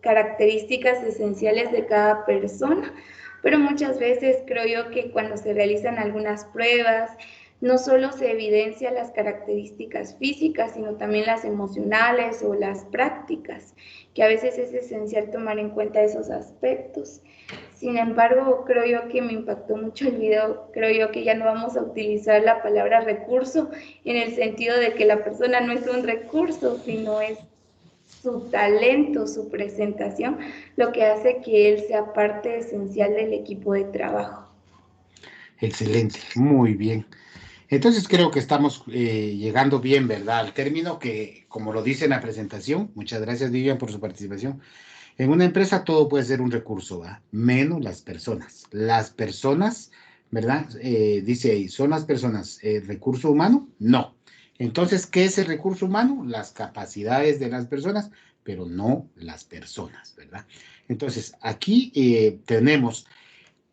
características esenciales de cada persona, pero muchas veces creo yo que cuando se realizan algunas pruebas, no solo se evidencian las características físicas, sino también las emocionales o las prácticas, que a veces es esencial tomar en cuenta esos aspectos. Sin embargo, creo yo que me impactó mucho el video, creo yo que ya no vamos a utilizar la palabra recurso en el sentido de que la persona no es un recurso, sino es su talento, su presentación, lo que hace que él sea parte esencial del equipo de trabajo. Excelente, muy bien. Entonces creo que estamos llegando bien, ¿verdad? Al término que, como lo dice en la presentación, muchas gracias Vivian por su participación. En una empresa todo puede ser un recurso, ¿verdad? Menos las personas. Las personas, ¿verdad? Dice ahí, ¿son las personas recurso humano? No. Entonces, ¿qué es el recurso humano? Las capacidades de las personas, pero no las personas, ¿verdad? Entonces, aquí tenemos,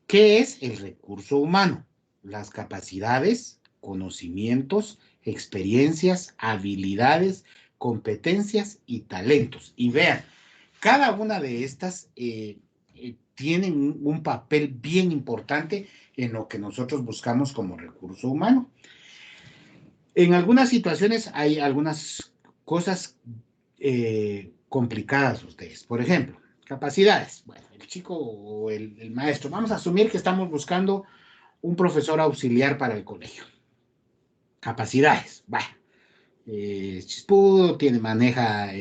¿qué es el recurso humano? Las capacidades, conocimientos, experiencias, habilidades, competencias y talentos. Y vean, cada una de estas tienen un papel bien importante en lo que nosotros buscamos como recurso humano. En algunas situaciones hay algunas cosas complicadas ustedes. Por ejemplo, capacidades. Bueno, el chico o el maestro. Vamos a asumir que estamos buscando un profesor auxiliar para el colegio. Capacidades. Bueno, chispudo, maneja...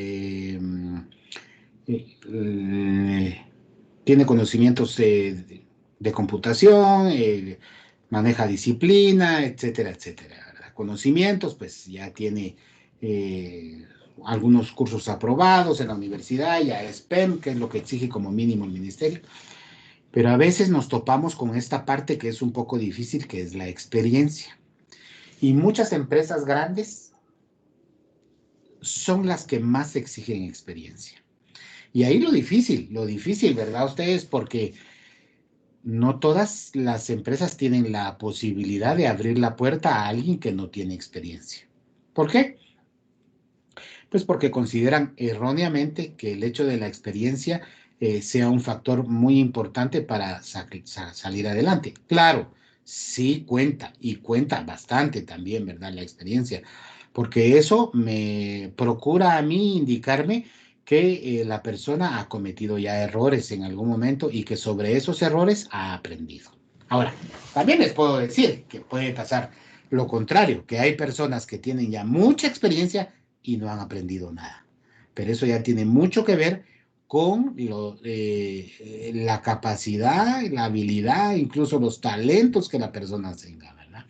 tiene conocimientos de computación, maneja disciplina, etcétera, etcétera. Conocimientos, pues ya tiene algunos cursos aprobados en la universidad, ya es PEM, que es lo que exige como mínimo el ministerio. Pero a veces nos topamos con esta parte que es un poco difícil, que es la experiencia. Y muchas empresas grandes son las que más exigen experiencia. Y ahí lo difícil, ¿verdad? Ustedes, porque no todas las empresas tienen la posibilidad de abrir la puerta a alguien que no tiene experiencia. ¿Por qué? Pues porque consideran erróneamente que el hecho de la experiencia sea un factor muy importante para salir adelante. Claro, sí cuenta, y cuenta bastante también, ¿verdad? La experiencia, porque eso me procura a mí indicarme que la persona ha cometido ya errores en algún momento y que sobre esos errores ha aprendido. Ahora, también les puedo decir que puede pasar lo contrario, que hay personas que tienen ya mucha experiencia y no han aprendido nada. Pero eso ya tiene mucho que ver con la capacidad, la habilidad, incluso los talentos que la persona tenga, ¿verdad?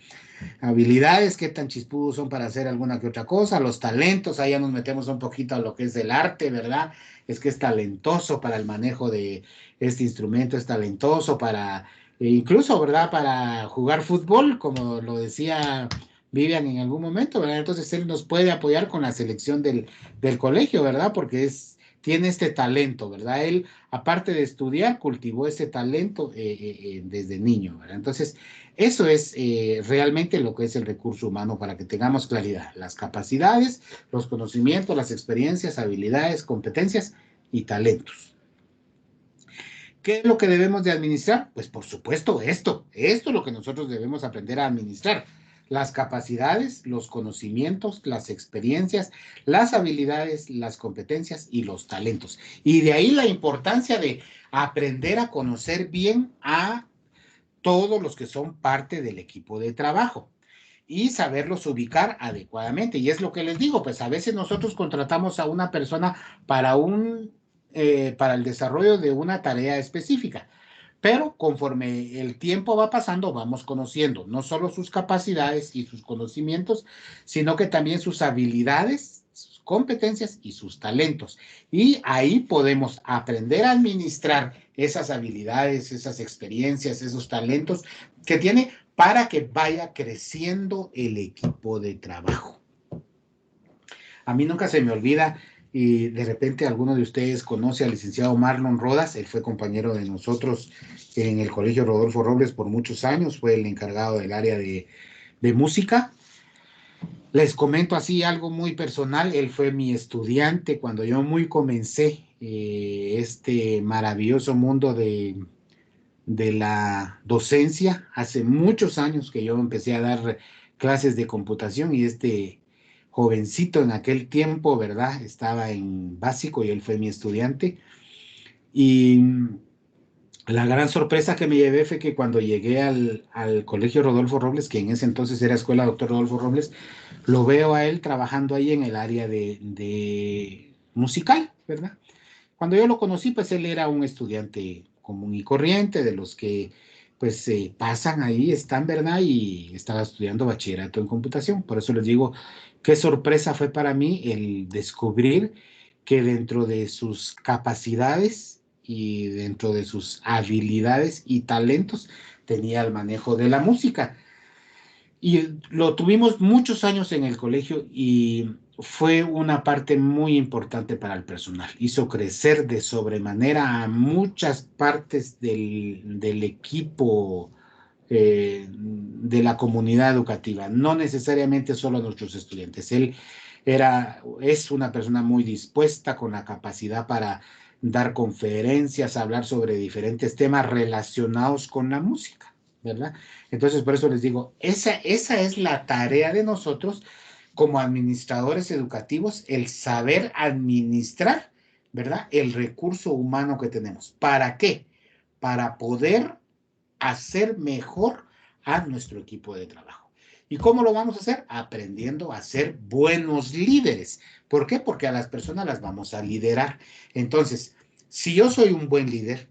Habilidades, qué tan chispudos son para hacer alguna que otra cosa, los talentos, ahí ya nos metemos un poquito a lo que es el arte, ¿verdad? Es que es talentoso para el manejo de este instrumento, es talentoso para, incluso, ¿verdad? Para jugar fútbol, como lo decía Vivian en algún momento, ¿verdad? Entonces él nos puede apoyar con la selección del colegio, ¿verdad? Porque tiene este talento, ¿verdad? Él, aparte de estudiar, cultivó ese talento desde niño, ¿verdad? Entonces, eso es realmente lo que es el recurso humano, para que tengamos claridad. Las capacidades, los conocimientos, las experiencias, habilidades, competencias y talentos. ¿Qué es lo que debemos de administrar? Pues por supuesto esto es lo que nosotros debemos aprender a administrar. Las capacidades, los conocimientos, las experiencias, las habilidades, las competencias y los talentos. Y de ahí la importancia de aprender a conocer bien a todos los que son parte del equipo de trabajo y saberlos ubicar adecuadamente. Y es lo que les digo, pues a veces nosotros contratamos a una persona para el desarrollo de una tarea específica, pero conforme el tiempo va pasando, vamos conociendo no solo sus capacidades y sus conocimientos, sino que también sus habilidades, sus competencias y sus talentos. Y ahí podemos aprender a administrar esas habilidades, esas experiencias, esos talentos que tiene, para que vaya creciendo el equipo de trabajo. A mí nunca se me olvida, y de repente alguno de ustedes conoce al licenciado Marlon Rodas. Él fue compañero de nosotros en el Colegio Rodolfo Robles por muchos años, fue el encargado del área de música. Les comento así algo muy personal, él fue mi estudiante cuando yo comencé este maravilloso mundo de la docencia. Hace muchos años que yo empecé a dar clases de computación, y este jovencito en aquel tiempo, ¿verdad? Estaba en básico y él fue mi estudiante. Y la gran sorpresa que me llevé fue que cuando llegué al Colegio Rodolfo Robles, que en ese entonces era Escuela Doctor Rodolfo Robles, lo veo a él trabajando ahí en el área de musical, ¿verdad? Cuando yo lo conocí, pues él era un estudiante común y corriente, de los que pues pasan ahí, están, ¿verdad? Y estaba estudiando bachillerato en computación. Por eso les digo, qué sorpresa fue para mí el descubrir que dentro de sus capacidades y dentro de sus habilidades y talentos tenía el manejo de la música. Y lo tuvimos muchos años en el colegio y fue una parte muy importante para el personal. Hizo crecer de sobremanera a muchas partes del equipo de la comunidad educativa, no necesariamente solo a nuestros estudiantes. Él es una persona muy dispuesta, con la capacidad para dar conferencias, hablar sobre diferentes temas relacionados con la música, ¿verdad? Entonces, por eso les digo, esa es la tarea de nosotros como administradores educativos, el saber administrar, ¿verdad? El recurso humano que tenemos. ¿Para qué? Para poder hacer mejor a nuestro equipo de trabajo. ¿Y cómo lo vamos a hacer? Aprendiendo a ser buenos líderes. ¿Por qué? Porque a las personas las vamos a liderar. Entonces, si yo soy un buen líder,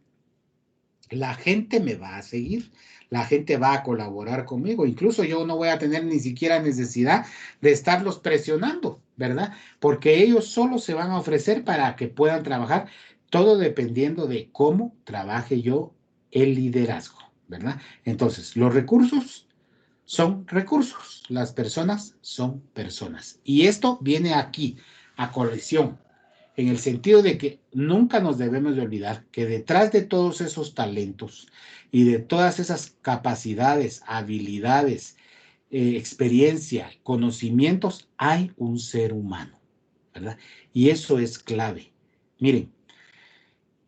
la gente me va a seguir, la gente va a colaborar conmigo, incluso yo no voy a tener ni siquiera necesidad de estarlos presionando, ¿verdad? Porque ellos solo se van a ofrecer para que puedan trabajar, todo dependiendo de cómo trabaje yo el liderazgo, ¿verdad? Entonces, los recursos son recursos, las personas son personas. Y esto viene aquí, a colisión, en el sentido de que nunca nos debemos de olvidar que detrás de todos esos talentos y de todas esas capacidades, habilidades, experiencia, conocimientos, hay un ser humano, ¿verdad? Y eso es clave. Miren,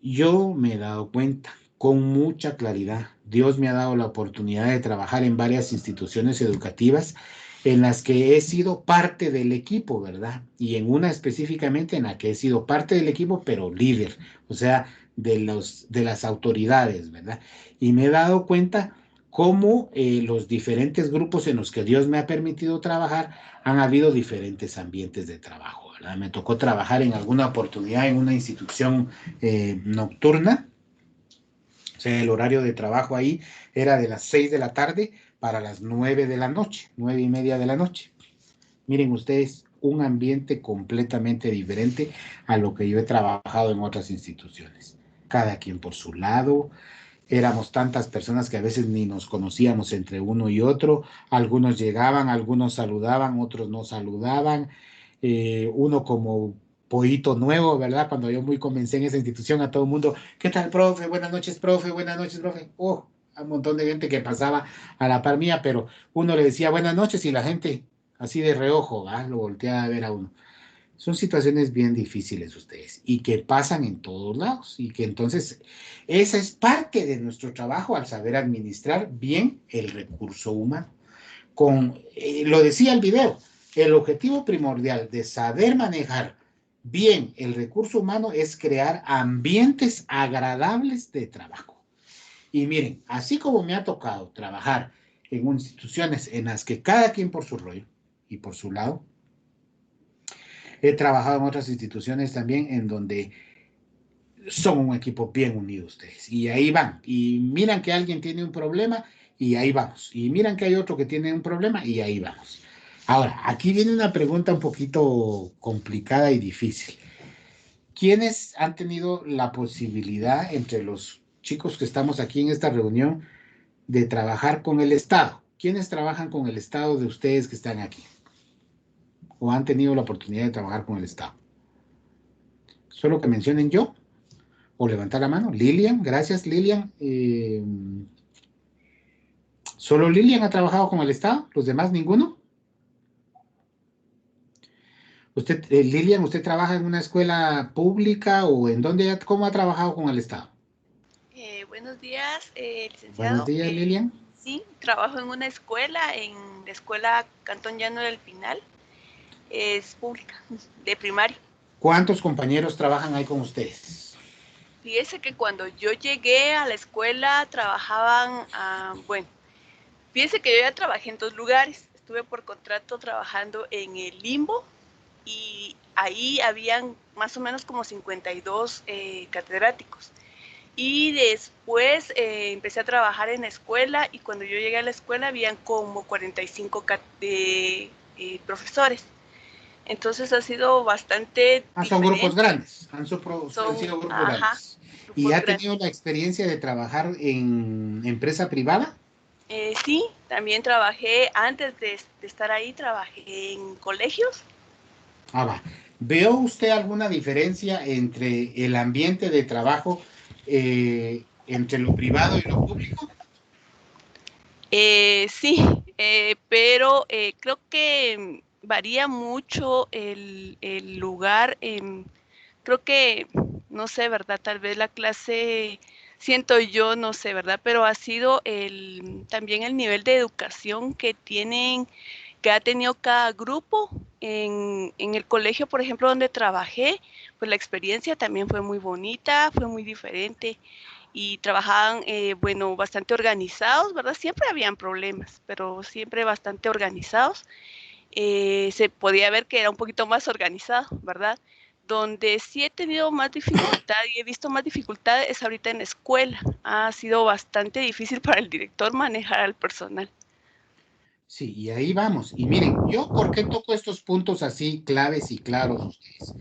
yo me he dado cuenta con mucha claridad, Dios me ha dado la oportunidad de trabajar en varias instituciones educativas en las que he sido parte del equipo, ¿verdad? Y en una específicamente en la que he sido parte del equipo, pero líder, o sea, de las autoridades, ¿verdad? Y me he dado cuenta cómo los diferentes grupos en los que Dios me ha permitido trabajar han habido diferentes ambientes de trabajo, ¿verdad? Me tocó trabajar en alguna oportunidad en una institución nocturna. O sea, el horario de trabajo ahí era de las 6 de la tarde para las 9 de la noche, 9:30 de la noche. Miren ustedes, un ambiente completamente diferente a lo que yo he trabajado en otras instituciones. Cada quien por su lado. Éramos tantas personas que a veces ni nos conocíamos entre uno y otro. Algunos llegaban, algunos saludaban, otros no saludaban. Uno como pollito nuevo, ¿verdad? Cuando yo comencé en esa institución, a todo el mundo, ¿qué tal, profe? Buenas noches, profe. Buenas noches, profe. Oh, a un montón de gente que pasaba a la par mía, pero uno le decía buenas noches y la gente así de reojo, ¿verdad? Lo volteaba a ver a uno. Son situaciones bien difíciles ustedes y que pasan en todos lados y que entonces esa es parte de nuestro trabajo al saber administrar bien el recurso humano. Lo decía el video, el objetivo primordial de saber manejar bien el recurso humano es crear ambientes agradables de trabajo. Y miren, así como me ha tocado trabajar en instituciones en las que cada quien por su rollo y por su lado, he trabajado en otras instituciones también en donde son un equipo bien unido ustedes. Y ahí van. Y miran que alguien tiene un problema y ahí vamos. Y miran que hay otro que tiene un problema y ahí vamos. Ahora, aquí viene una pregunta un poquito complicada y difícil. ¿Quiénes han tenido la posibilidad, entre los chicos que estamos aquí en esta reunión, de trabajar con el Estado? ¿Quiénes trabajan con el Estado de ustedes que están aquí? ¿O han tenido la oportunidad de trabajar con el Estado? Solo que mencionen yo, o levantar la mano. Lilian, gracias Lilian. ¿Solo Lilian ha trabajado con el Estado? ¿Los demás ninguno? Usted, Lilian, ¿usted trabaja en una escuela pública o en dónde, cómo ha trabajado con el Estado? Buenos días, licenciado. Buenos días, Lilian. Sí, trabajo en una escuela, en la escuela Cantón Llano del Pinal. Es pública, de primaria. ¿Cuántos compañeros trabajan ahí con ustedes? Fíjese que cuando yo llegué a la escuela trabajaban, bueno, fíjese que yo ya trabajé en 2 lugares. Estuve por contrato trabajando en el Limbo y ahí habían más o menos como 52 catedráticos. Y después empecé a trabajar en la escuela y cuando yo llegué a la escuela habían como 45 profesores. Entonces ha sido bastante son grupos grandes, han sido grupos grandes. ¿Y ha tenido la experiencia de trabajar en empresa privada? Sí, también trabajé, antes de estar ahí, trabajé en colegios. Va. ¿Veo usted alguna diferencia entre el ambiente de trabajo entre lo privado y lo público? Sí, pero creo que varía mucho el lugar. Creo que, no sé, ¿verdad? Tal vez la clase, siento yo, no sé, ¿verdad? Pero ha sido también el nivel de educación que ha tenido cada grupo. En el colegio, por ejemplo, donde trabajé, pues la experiencia también fue muy bonita, fue muy diferente. Y trabajaban, bueno, bastante organizados, ¿verdad? Siempre habían problemas, pero siempre bastante organizados. Se podía ver que era un poquito más organizado, ¿verdad? Donde sí he tenido más dificultad y he visto más dificultad es ahorita en la escuela. Ha sido bastante difícil para el director manejar al personal. Sí, y ahí vamos. Y miren, yo, ¿por qué toco estos puntos así claves y claros ustedes?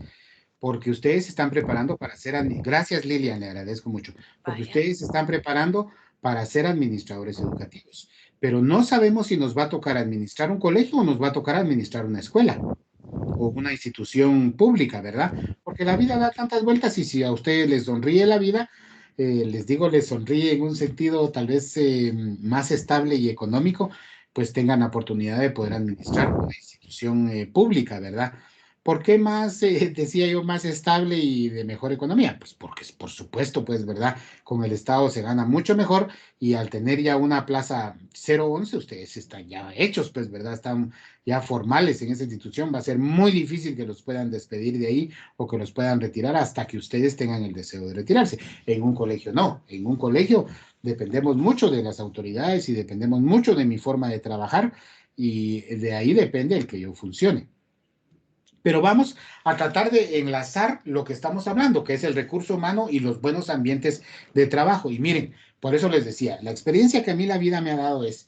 Porque ustedes se están preparando para ser, gracias Lilian, le agradezco mucho, porque ustedes se están preparando para ser administradores educativos, pero no sabemos si nos va a tocar administrar un colegio o nos va a tocar administrar una escuela. o una institución pública, ¿verdad? Porque la vida da tantas vueltas y si a ustedes les sonríe la vida, les digo, les sonríe en un sentido tal vez más estable y económico, pues tengan la oportunidad de poder administrar una institución pública, ¿verdad? ¿Por qué más, decía yo, más estable y de mejor economía? Pues porque, por supuesto, pues, ¿verdad? Con el Estado se gana mucho mejor y al tener ya una plaza 011, ustedes están ya hechos, pues, ¿verdad? Están ya formales en esa institución. Va a ser muy difícil que los puedan despedir de ahí o que los puedan retirar hasta que ustedes tengan el deseo de retirarse. En un colegio no. En un colegio dependemos mucho de las autoridades y dependemos mucho de mi forma de trabajar y de ahí depende el que yo funcione. Pero vamos a tratar de enlazar lo que estamos hablando, que es el recurso humano y los buenos ambientes de trabajo. Y miren, por eso les decía, la experiencia que a mí la vida me ha dado es,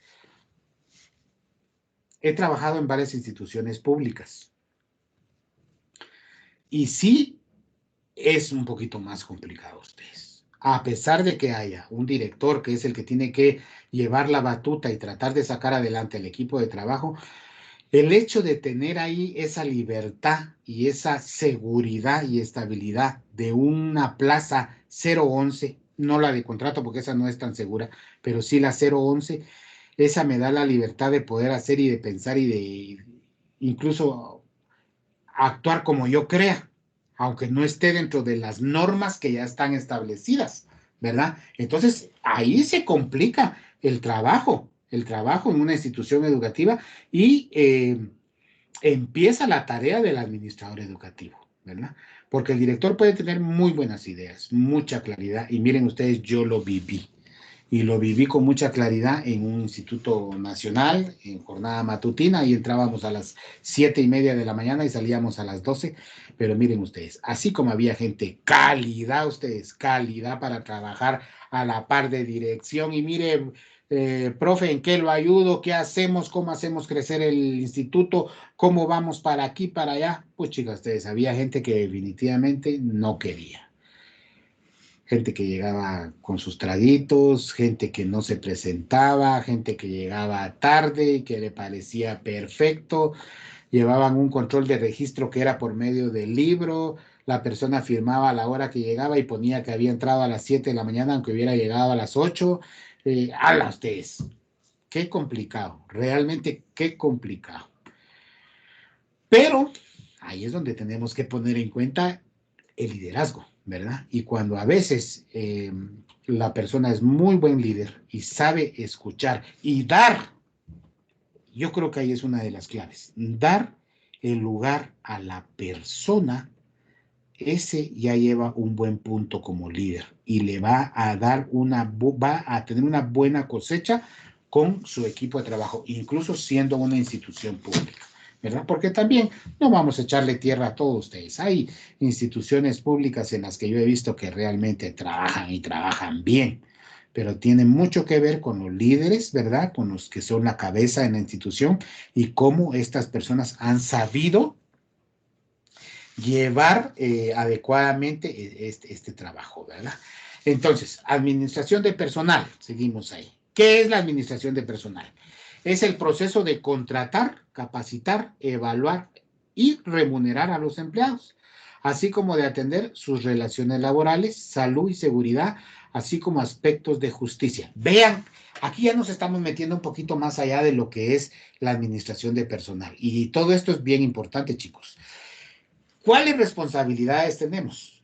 he trabajado en varias instituciones públicas. Y sí, es un poquito más complicado ustedes. A pesar de que haya un director que es el que tiene que llevar la batuta y tratar de sacar adelante el equipo de trabajo, el hecho de tener ahí esa libertad y esa seguridad y estabilidad de una plaza 011, no la de contrato porque esa no es tan segura, pero sí la 011, esa me da la libertad de poder hacer y de pensar y de incluso actuar como yo crea, aunque no esté dentro de las normas que ya están establecidas, ¿verdad? Entonces, ahí se complica el trabajo en una institución educativa y empieza la tarea del administrador educativo, ¿verdad? Porque el director puede tener muy buenas ideas, mucha claridad, y miren ustedes, yo lo viví. Y lo viví con mucha claridad en un instituto nacional, en jornada matutina, y entrábamos a las 7:30 de la mañana y salíamos a las 12. Pero miren ustedes, así como había gente, calidad ustedes, calidad para trabajar a la par de dirección. Y mire, profe, ¿en qué lo ayudo? ¿Qué hacemos? ¿Cómo hacemos crecer el instituto? ¿Cómo vamos para aquí, para allá? Pues chicas, ustedes, había gente que definitivamente no quería. Gente que llegaba con sus traguitos, gente que no se presentaba, gente que llegaba tarde y que le parecía perfecto, llevaban un control de registro que era por medio del libro, la persona firmaba a la hora que llegaba y ponía que había entrado a las 7 de la mañana, aunque hubiera llegado a las 8. ¡Hala ustedes! Qué complicado, realmente qué complicado. Pero ahí es donde tenemos que poner en cuenta el liderazgo, ¿verdad? Y cuando a veces la persona es muy buen líder y sabe escuchar y dar, yo creo que ahí es una de las claves, dar el lugar a la persona, ese ya lleva un buen punto como líder y le va a dar va a tener una buena cosecha con su equipo de trabajo, incluso siendo una institución pública, ¿verdad? Porque también no vamos a echarle tierra a todos ustedes. Hay instituciones públicas en las que yo he visto que realmente trabajan y trabajan bien, pero tiene mucho que ver con los líderes, ¿verdad? Con los que son la cabeza en la institución y cómo estas personas han sabido llevar adecuadamente este trabajo, ¿verdad? Entonces, administración de personal, seguimos ahí. ¿Qué es la administración de personal? Es el proceso de contratar, capacitar, evaluar y remunerar a los empleados, así como de atender sus relaciones laborales, salud y seguridad, así como aspectos de justicia. Vean, aquí ya nos estamos metiendo un poquito más allá de lo que es la administración de personal. Y todo esto es bien importante, chicos. ¿Cuáles responsabilidades tenemos?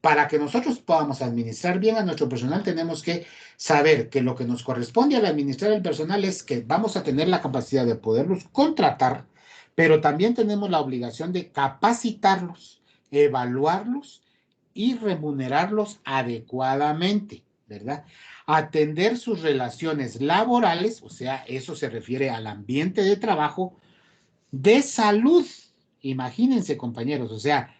Para que nosotros podamos administrar bien a nuestro personal, tenemos que saber que lo que nos corresponde al administrar el personal es que vamos a tener la capacidad de poderlos contratar, pero también tenemos la obligación de capacitarlos, evaluarlos y remunerarlos adecuadamente, ¿verdad? Atender sus relaciones laborales, o sea, eso se refiere al ambiente de trabajo, de salud. Imagínense, compañeros, o sea,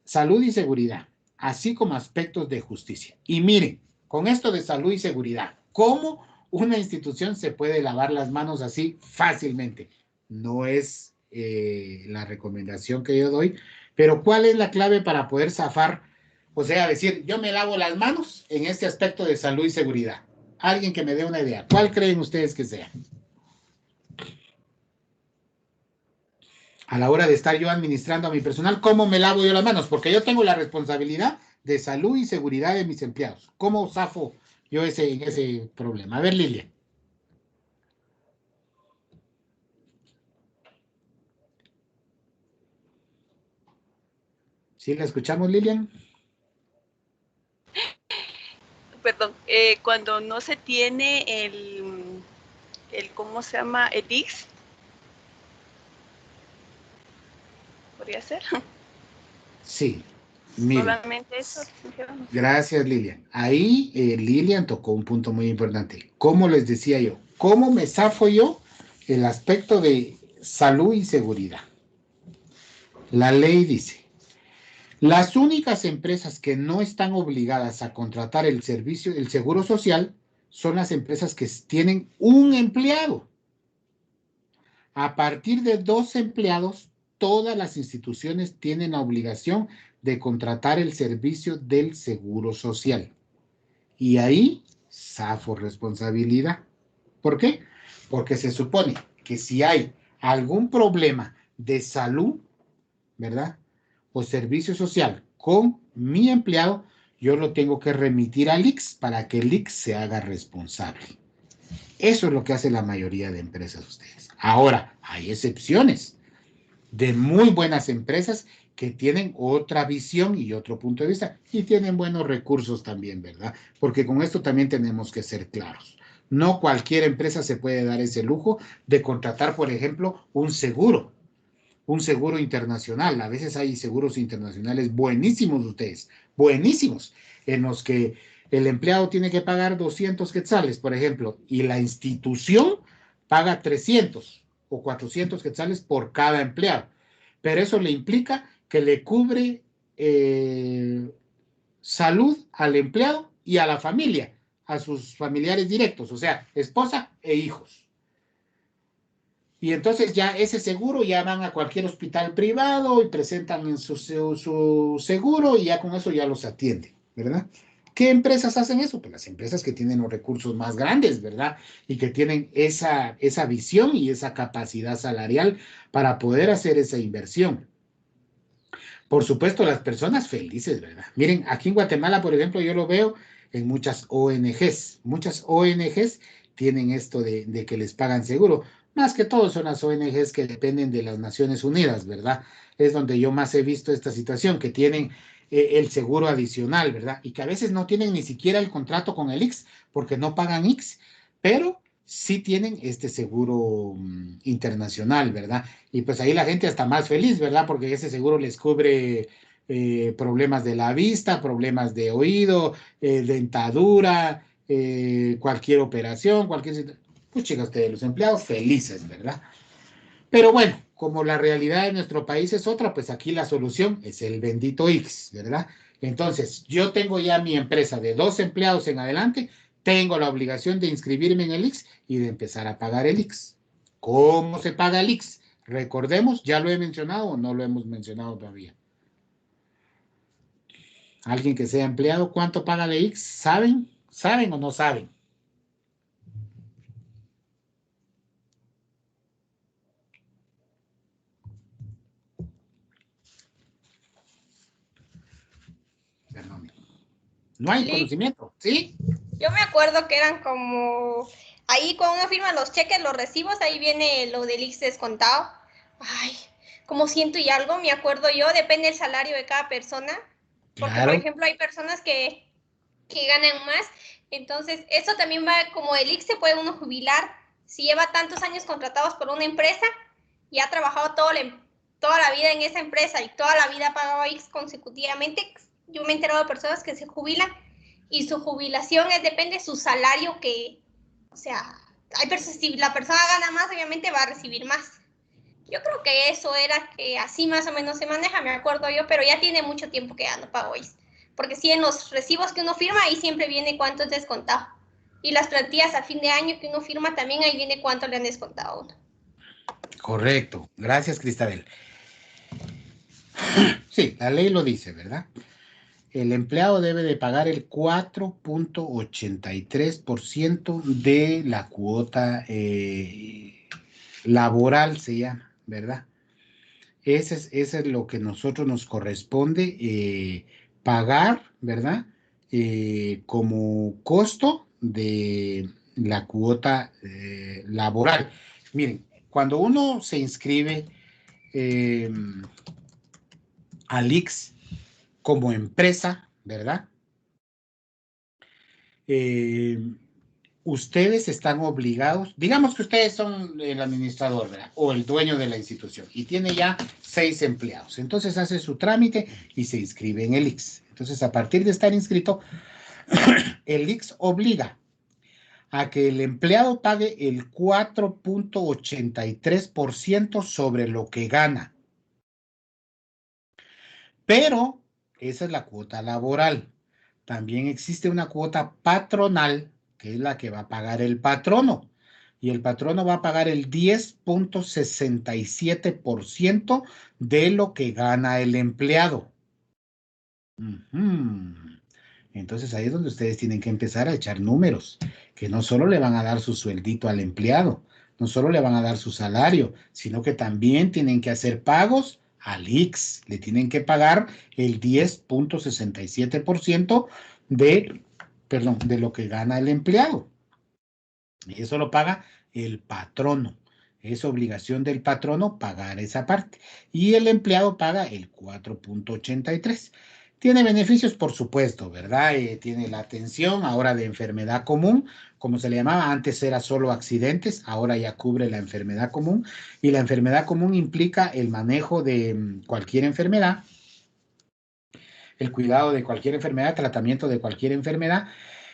salud y seguridad, así como aspectos de justicia. Y miren, con esto de salud y seguridad, ¿cómo una institución se puede lavar las manos así fácilmente? No es la recomendación que yo doy, pero ¿cuál es la clave para poder zafar? O sea, decir, yo me lavo las manos en este aspecto de salud y seguridad. Alguien que me dé una idea. ¿Cuál creen ustedes que sea? a la hora de estar yo administrando a mi personal, ¿cómo me lavo yo las manos? Porque yo tengo la responsabilidad de salud y seguridad de mis empleados. ¿Cómo zafo yo ese problema? A ver, Lilian. ¿Sí la escuchamos, Lilian? Perdón, cuando no se tiene ¿cómo se llama? El IX. ¿Podría ser? Sí. Mire, solamente eso. Gracias, Lilian. Ahí Lilian tocó un punto muy importante. Como les decía yo, ¿cómo me zafo yo el aspecto de salud y seguridad? La ley dice, las únicas empresas que no están obligadas a contratar el servicio, el seguro social, son las empresas que tienen un empleado. A partir de 2 empleados, todas las instituciones tienen la obligación de contratar el servicio del seguro social. Y ahí, zafo responsabilidad. ¿Por qué? Porque se supone que si hay algún problema de salud, ¿verdad? O servicio social con mi empleado, yo lo tengo que remitir al IX para que el IX se haga responsable. Eso es lo que hace la mayoría de empresas ustedes. Ahora, hay excepciones de muy buenas empresas que tienen otra visión y otro punto de vista y tienen buenos recursos también, ¿verdad? Porque con esto también tenemos que ser claros. No cualquier empresa se puede dar ese lujo de contratar, por ejemplo, un seguro internacional. A veces hay seguros internacionales buenísimos ustedes, buenísimos, en los que el empleado tiene que pagar 200 quetzales, por ejemplo, y la institución paga 300 o 400 quetzales por cada empleado. Pero eso le implica que le cubre salud al empleado y a la familia, a sus familiares directos, o sea, esposa e hijos. Y entonces ya ese seguro ya van a cualquier hospital privado y presentan su seguro y ya con eso ya los atienden, ¿verdad? ¿Qué empresas hacen eso? Pues las empresas que tienen los recursos más grandes, ¿verdad? Y que tienen esa visión y esa capacidad salarial para poder hacer esa inversión. Por supuesto, las personas felices, ¿verdad? Miren, aquí en Guatemala, por ejemplo, yo lo veo en muchas ONGs. Muchas ONGs tienen esto de que les pagan seguro. Más que todo son las ONGs que dependen de las Naciones Unidas, ¿verdad? Es donde yo más he visto esta situación, que tienen el seguro adicional, ¿verdad? Y que a veces no tienen ni siquiera el contrato con el IX, porque no pagan IX, pero sí tienen este seguro internacional, ¿verdad? Y pues ahí la gente está más feliz, ¿verdad? Porque ese seguro les cubre problemas de la vista, problemas de oído, dentadura, cualquier operación, pues chicas, ustedes los empleados felices, ¿verdad? Pero bueno, como la realidad de nuestro país es otra, pues aquí la solución es el bendito IX, ¿verdad? Entonces, yo tengo ya mi empresa de 2 empleados en adelante, tengo la obligación de inscribirme en el IX y de empezar a pagar el IX. ¿Cómo se paga el IX? Recordemos, ¿ya lo he mencionado o no lo hemos mencionado todavía? ¿Alguien que sea empleado, cuánto paga de IX? ¿Saben? ¿Saben o no saben? Perdón. No hay conocimiento, ¿sí? Yo me acuerdo que eran como, ahí cuando uno firma los cheques, los recibos, ahí viene lo del IX descontado. Ay, como 100 y algo, me acuerdo yo, depende del salario de cada persona. Porque, Claro. por ejemplo, hay personas que ganan más, entonces eso también va, como el IX se puede uno jubilar, si lleva tantos años contratados por una empresa y ha trabajado toda la vida en esa empresa y toda la vida ha pagado IX consecutivamente. Yo me he enterado de personas que se jubilan y su jubilación depende de su salario o sea, hay personas, si la persona gana más, obviamente va a recibir más. Yo creo que eso era que así más o menos se maneja, me acuerdo yo, pero ya tiene mucho tiempo que ya no pago IX. Porque sí, en los recibos que uno firma, ahí siempre viene cuánto es descontado. Y las plantillas a fin de año que uno firma también, ahí viene cuánto le han descontado a uno. Correcto. Gracias, Cristabel. Sí, la ley lo dice, ¿verdad? El empleado debe de pagar el 4.83% de la cuota laboral, se llama, ¿verdad? Ese es lo que nosotros nos corresponde pagar, ¿verdad? Como costo de la cuota laboral. Miren, cuando uno se inscribe al IX como empresa, ¿verdad? Ustedes están obligados, digamos que ustedes son el administrador, ¿verdad? O el dueño de la institución y tiene ya 6 empleados. Entonces hace su trámite y se inscribe en el IX. Entonces, a partir de estar inscrito, el IX obliga a que el empleado pague el 4.83% sobre lo que gana. Pero esa es la cuota laboral. También existe una cuota patronal, que es la que va a pagar el patrono. Y el patrono va a pagar el 10.67% de lo que gana el empleado. Entonces ahí es donde ustedes tienen que empezar a echar números, que no solo le van a dar su sueldito al empleado, no solo le van a dar su salario, sino que también tienen que hacer pagos al IX, le tienen que pagar el 10.67% de lo que gana el empleado. Y eso lo paga el patrono. Es obligación del patrono pagar esa parte. Y el empleado paga el 4.83%. Tiene beneficios, por supuesto, ¿verdad? Tiene la atención ahora de enfermedad común, como se le llamaba. Antes era solo accidentes, ahora ya cubre la enfermedad común. Y la enfermedad común implica el manejo de cualquier enfermedad, el cuidado de cualquier enfermedad, tratamiento de cualquier enfermedad,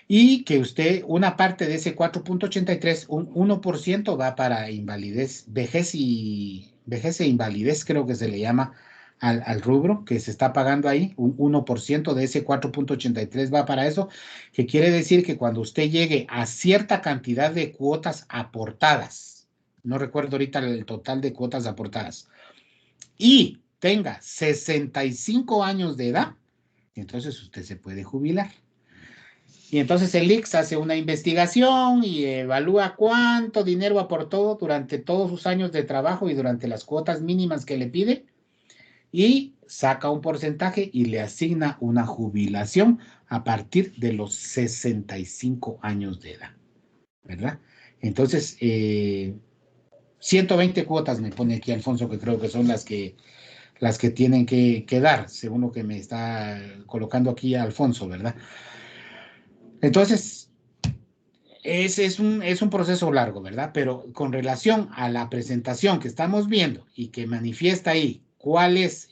y que usted, una parte de ese 4.83, un 1% va para invalidez, vejez e invalidez, creo que se le llama al rubro que se está pagando ahí. Un 1% de ese 4.83 va para eso, que quiere decir que cuando usted llegue a cierta cantidad de cuotas aportadas, no recuerdo ahorita el total de cuotas aportadas, y tenga 65 años de edad, entonces usted se puede jubilar. Y entonces el IX hace una investigación y evalúa cuánto dinero aportó durante todos sus años de trabajo y durante las cuotas mínimas que le pide, y saca un porcentaje y le asigna una jubilación a partir de los 65 años de edad, ¿verdad? Entonces, 120 cuotas me pone aquí Alfonso, que creo que son las que tienen que dar, según lo que me está colocando aquí Alfonso, ¿verdad? Entonces, es un proceso largo, ¿verdad? Pero con relación a la presentación que estamos viendo y que manifiesta ahí cuál es,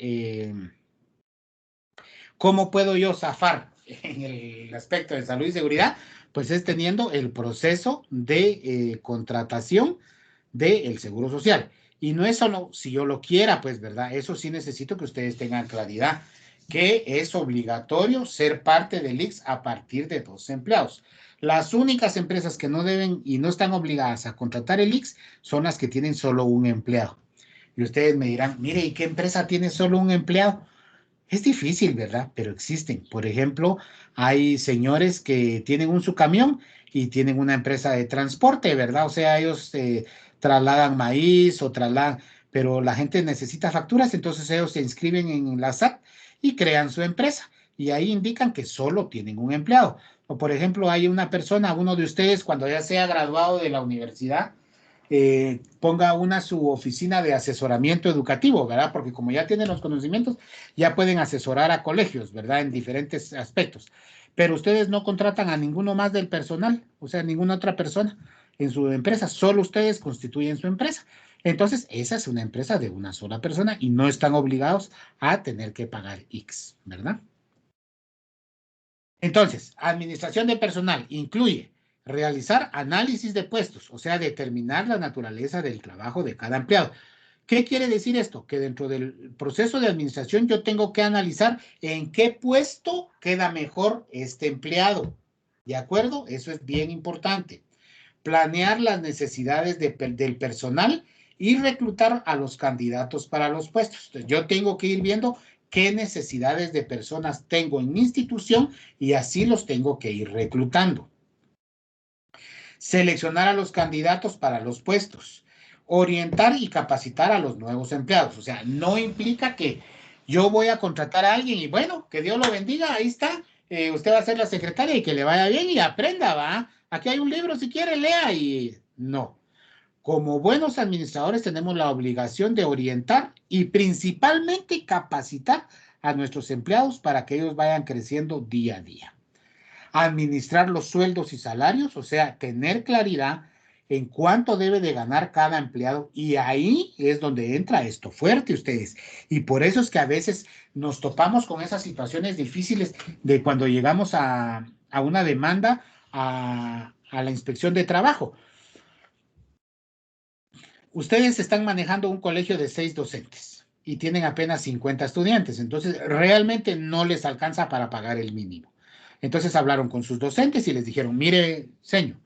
cómo puedo yo zafar en el aspecto de salud y seguridad, pues es teniendo el proceso de contratación del Seguro Social. Y no es solo si yo lo quiera, pues, ¿verdad? Eso sí necesito que ustedes tengan claridad, que es obligatorio ser parte del IX a partir de 2 empleados. Las únicas empresas que no deben y no están obligadas a contratar el IX son las que tienen solo un empleado. Y ustedes me dirán, mire, ¿y qué empresa tiene solo un empleado? Es difícil, ¿verdad? Pero existen. Por ejemplo, hay señores que tienen su camión y tienen una empresa de transporte, ¿verdad? O sea, ellos trasladan maíz o trasladan, pero la gente necesita facturas, entonces ellos se inscriben en la SAT y crean su empresa. Y ahí indican que solo tienen un empleado. O por ejemplo, hay una persona, uno de ustedes, cuando ya sea graduado de la universidad, ponga su oficina de asesoramiento educativo, ¿verdad? Porque como ya tienen los conocimientos, ya pueden asesorar a colegios, ¿verdad? En diferentes aspectos. Pero ustedes no contratan a ninguno más del personal, o sea, ninguna otra persona en su empresa, solo ustedes constituyen su empresa. Entonces, esa es una empresa de una sola persona y no están obligados a tener que pagar X, ¿verdad? Entonces, administración de personal incluye realizar análisis de puestos, o sea, determinar la naturaleza del trabajo de cada empleado. ¿Qué quiere decir esto? Que dentro del proceso de administración yo tengo que analizar en qué puesto queda mejor este empleado. ¿De acuerdo? Eso es bien importante. Planear las necesidades del personal y reclutar a los candidatos para los puestos. Entonces, yo tengo que ir viendo qué necesidades de personas tengo en mi institución y así los tengo que ir reclutando. Seleccionar a los candidatos para los puestos. Orientar y capacitar a los nuevos empleados. O sea, no implica que yo voy a contratar a alguien y bueno, que Dios lo bendiga, ahí está. Usted va a ser la secretaria y que le vaya bien y aprenda, ¿va? Aquí hay un libro, si quiere, lea y no. Como buenos administradores tenemos la obligación de orientar y principalmente capacitar a nuestros empleados para que ellos vayan creciendo día a día. Administrar los sueldos y salarios, o sea, tener claridad en cuánto debe de ganar cada empleado, y ahí es donde entra esto fuerte, ustedes. Y por eso es que a veces nos topamos con esas situaciones difíciles de cuando llegamos a una demanda a la inspección de trabajo. Ustedes están manejando un colegio de 6 docentes y tienen apenas 50 estudiantes, entonces realmente no les alcanza para pagar el mínimo. Entonces hablaron con sus docentes y les dijeron, mire, señor,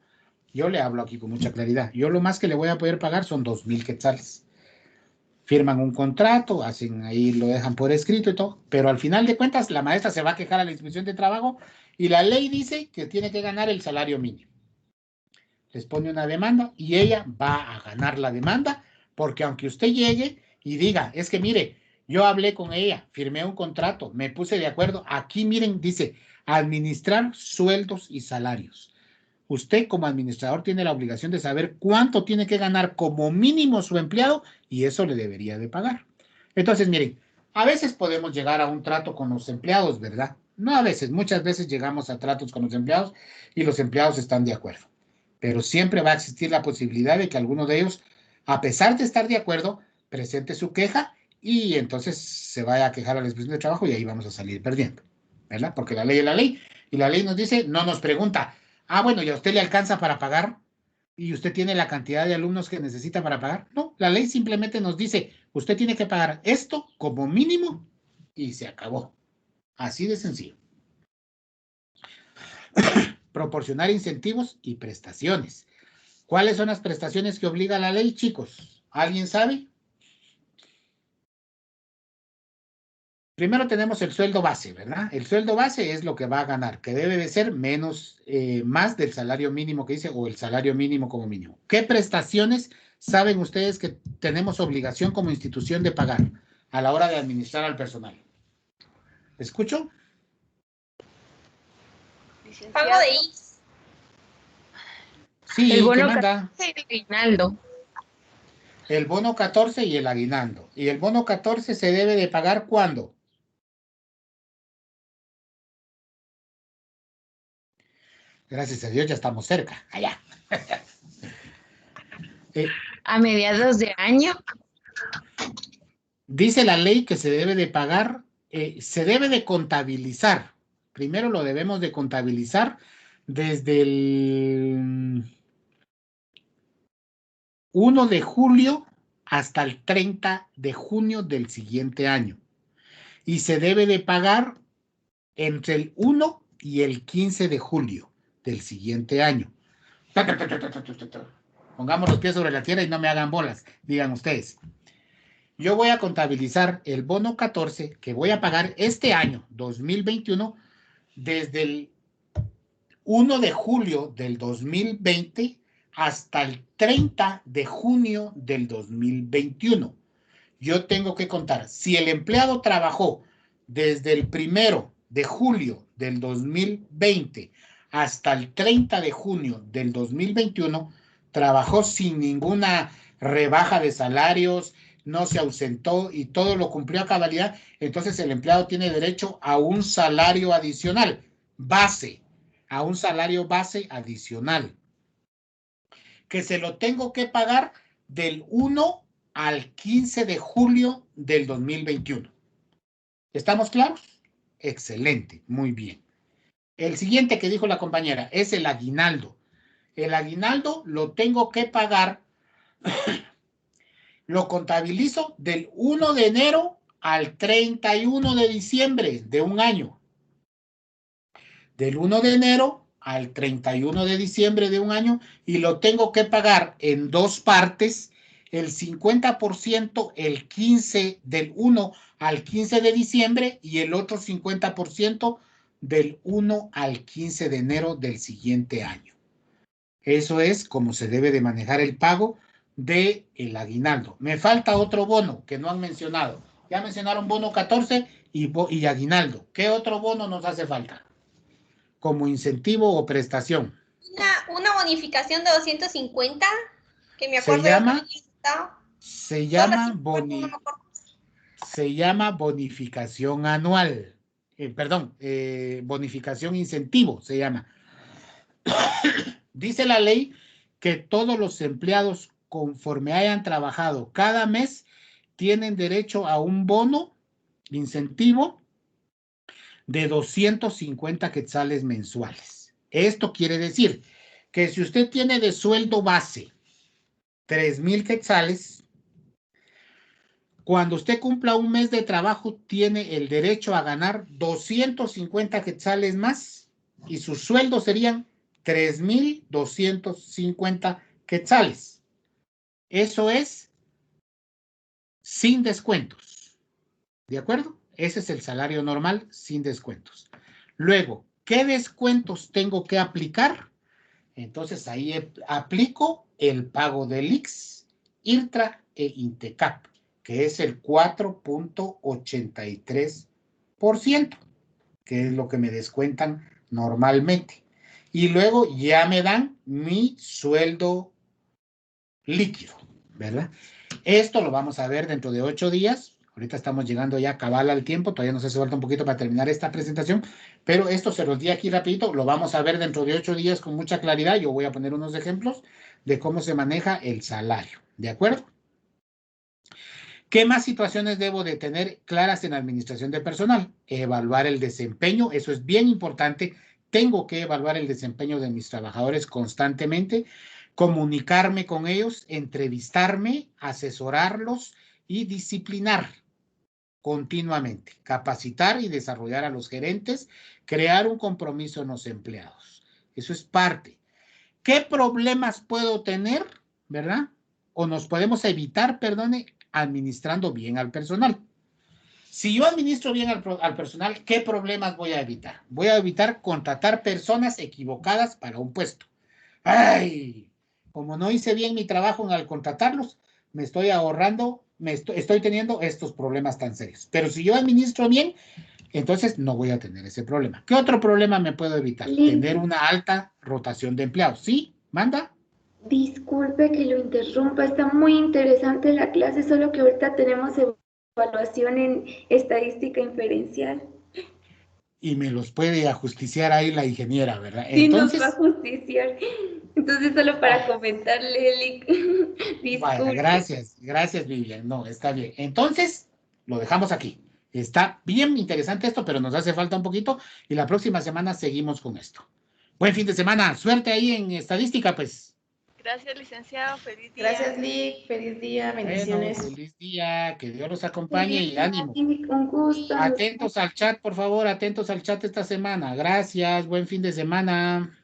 yo le hablo aquí con mucha claridad, yo lo más que le voy a poder pagar son 2,000 quetzales. Firman un contrato, hacen ahí, lo dejan por escrito y todo, pero al final de cuentas la maestra se va a quejar a la inspección de trabajo y la ley dice que tiene que ganar el salario mínimo. Les pone una demanda y ella va a ganar la demanda, porque aunque usted llegue y diga, es que mire, yo hablé con ella, firmé un contrato, me puse de acuerdo, aquí miren, dice, administrar sueldos y salarios. Usted como administrador tiene la obligación de saber cuánto tiene que ganar como mínimo su empleado y eso le debería de pagar. Entonces, miren, a veces podemos llegar a un trato con los empleados, ¿verdad? No a veces, muchas veces llegamos a tratos con los empleados y los empleados están de acuerdo. Pero siempre va a existir la posibilidad de que alguno de ellos, a pesar de estar de acuerdo, presente su queja y entonces se vaya a quejar a la inspección de trabajo y ahí vamos a salir perdiendo, ¿verdad? Porque la ley es la ley y la ley nos dice, no nos pregunta, bueno, ¿y a usted le alcanza para pagar? ¿Y usted tiene la cantidad de alumnos que necesita para pagar? No, la ley simplemente nos dice, usted tiene que pagar esto como mínimo y se acabó. Así de sencillo. Proporcionar incentivos y prestaciones. ¿Cuáles son las prestaciones que obliga la ley, chicos? ¿Alguien sabe? Primero tenemos el sueldo base, ¿verdad? El sueldo base es lo que va a ganar, que debe de ser más del salario mínimo que dice, o el salario mínimo como mínimo. ¿Qué prestaciones saben ustedes que tenemos obligación como institución de pagar a la hora de administrar al personal? ¿Escucho? Pago de IX. Sí, el bono ¿qué manda? 14 y el aguinaldo. El bono 14 y el aguinaldo. ¿Y el bono 14 se debe de pagar cuándo? Gracias a Dios ya estamos cerca. Allá. A mediados de año. Dice la ley que se debe de pagar, se debe de contabilizar. Primero lo debemos de contabilizar desde el 1 de julio hasta el 30 de junio del siguiente año. Y se debe de pagar entre el 1 y el 15 de julio del siguiente año. Pongamos los pies sobre la tierra y no me hagan bolas, digan ustedes. Yo voy a contabilizar el bono 14 que voy a pagar este año, 2021, desde el 1 de julio del 2020 hasta el 30 de junio del 2021. Yo tengo que contar, si el empleado trabajó desde el 1 de julio del 2020 hasta el 30 de junio del 2021, trabajó sin ninguna rebaja de salarios, no se ausentó y todo lo cumplió a cabalidad, entonces el empleado tiene derecho a un salario adicional, base, a un salario base adicional, que se lo tengo que pagar del 1 al 15 de julio del 2021. ¿Estamos claros? Excelente, muy bien. El siguiente que dijo la compañera es el aguinaldo. El aguinaldo lo tengo que pagar, lo contabilizo del 1 de enero al 31 de diciembre de un año. Del 1 de enero al 31 de diciembre de un año y lo tengo que pagar en dos partes, el 50% el 15 del 1 al 15 de diciembre y el otro 50% del 1 al 15 de enero del siguiente año. Eso es como se debe de manejar el pago de el aguinaldo. Me falta otro bono que no han mencionado. Ya mencionaron bono 14 y aguinaldo. ¿Qué otro bono nos hace falta? Como incentivo o prestación. Una bonificación de 250, que me acuerdo. Se llama bonificación anual. Bonificación incentivo se llama. Dice la ley que todos los empleados, conforme hayan trabajado cada mes, tienen derecho a un bono incentivo de 250 quetzales mensuales. Esto quiere decir que si usted tiene de sueldo base 3,000 quetzales, cuando usted cumpla un mes de trabajo, tiene el derecho a ganar 250 quetzales más y su sueldo serían 3,250 quetzales. Eso es sin descuentos. ¿De acuerdo? Ese es el salario normal sin descuentos. Luego, ¿qué descuentos tengo que aplicar? Entonces ahí aplico el pago del IX, IRTRA e INTECAP, que es el 4.83%, que es lo que me descuentan normalmente. Y luego ya me dan mi sueldo líquido, ¿verdad? Esto lo vamos a ver dentro de 8 días. Ahorita estamos llegando ya cabal al tiempo, todavía nos hace falta un poquito para terminar esta presentación, pero esto se los di aquí rapidito, lo vamos a ver dentro de 8 días con mucha claridad. Yo voy a poner unos ejemplos de cómo se maneja el salario, ¿de acuerdo? ¿Qué más situaciones debo de tener claras en administración de personal? Evaluar el desempeño, eso es bien importante. Tengo que evaluar el desempeño de mis trabajadores constantemente, comunicarme con ellos, entrevistarme, asesorarlos y disciplinar continuamente, capacitar y desarrollar a los gerentes, crear un compromiso en los empleados. Eso es parte. ¿Qué problemas puedo tener, verdad? O nos podemos evitar, perdone, administrando bien al personal. Si yo administro bien al personal, ¿qué problemas voy a evitar? Voy a evitar contratar personas equivocadas para un puesto. ¡Ay! Como no hice bien mi trabajo al contratarlos, me estoy ahorrando, estoy teniendo estos problemas tan serios. Pero si yo administro bien, entonces no voy a tener ese problema. ¿Qué otro problema me puedo evitar? Tener una alta rotación de empleados. ¿Sí? ¿Manda? Disculpe que lo interrumpa, está muy interesante la clase, solo que ahorita tenemos evaluación en estadística inferencial. Y me los puede ajusticiar ahí la ingeniera, ¿verdad? Sí, entonces, nos va a ajusticiar. Entonces, solo para comentarle, Eli. Disculpe. Bueno, gracias, Vivian. No, está bien. Entonces, lo dejamos aquí. Está bien interesante esto, pero nos hace falta un poquito y la próxima semana seguimos con esto. Buen fin de semana. Suerte ahí en estadística, pues. Gracias, licenciado. Feliz día. Gracias, Lick. Feliz día. Bendiciones. Bueno, feliz día. Que Dios los acompañe y ánimo. Un gusto. Atentos al chat, por favor. Atentos al chat esta semana. Gracias. Buen fin de semana.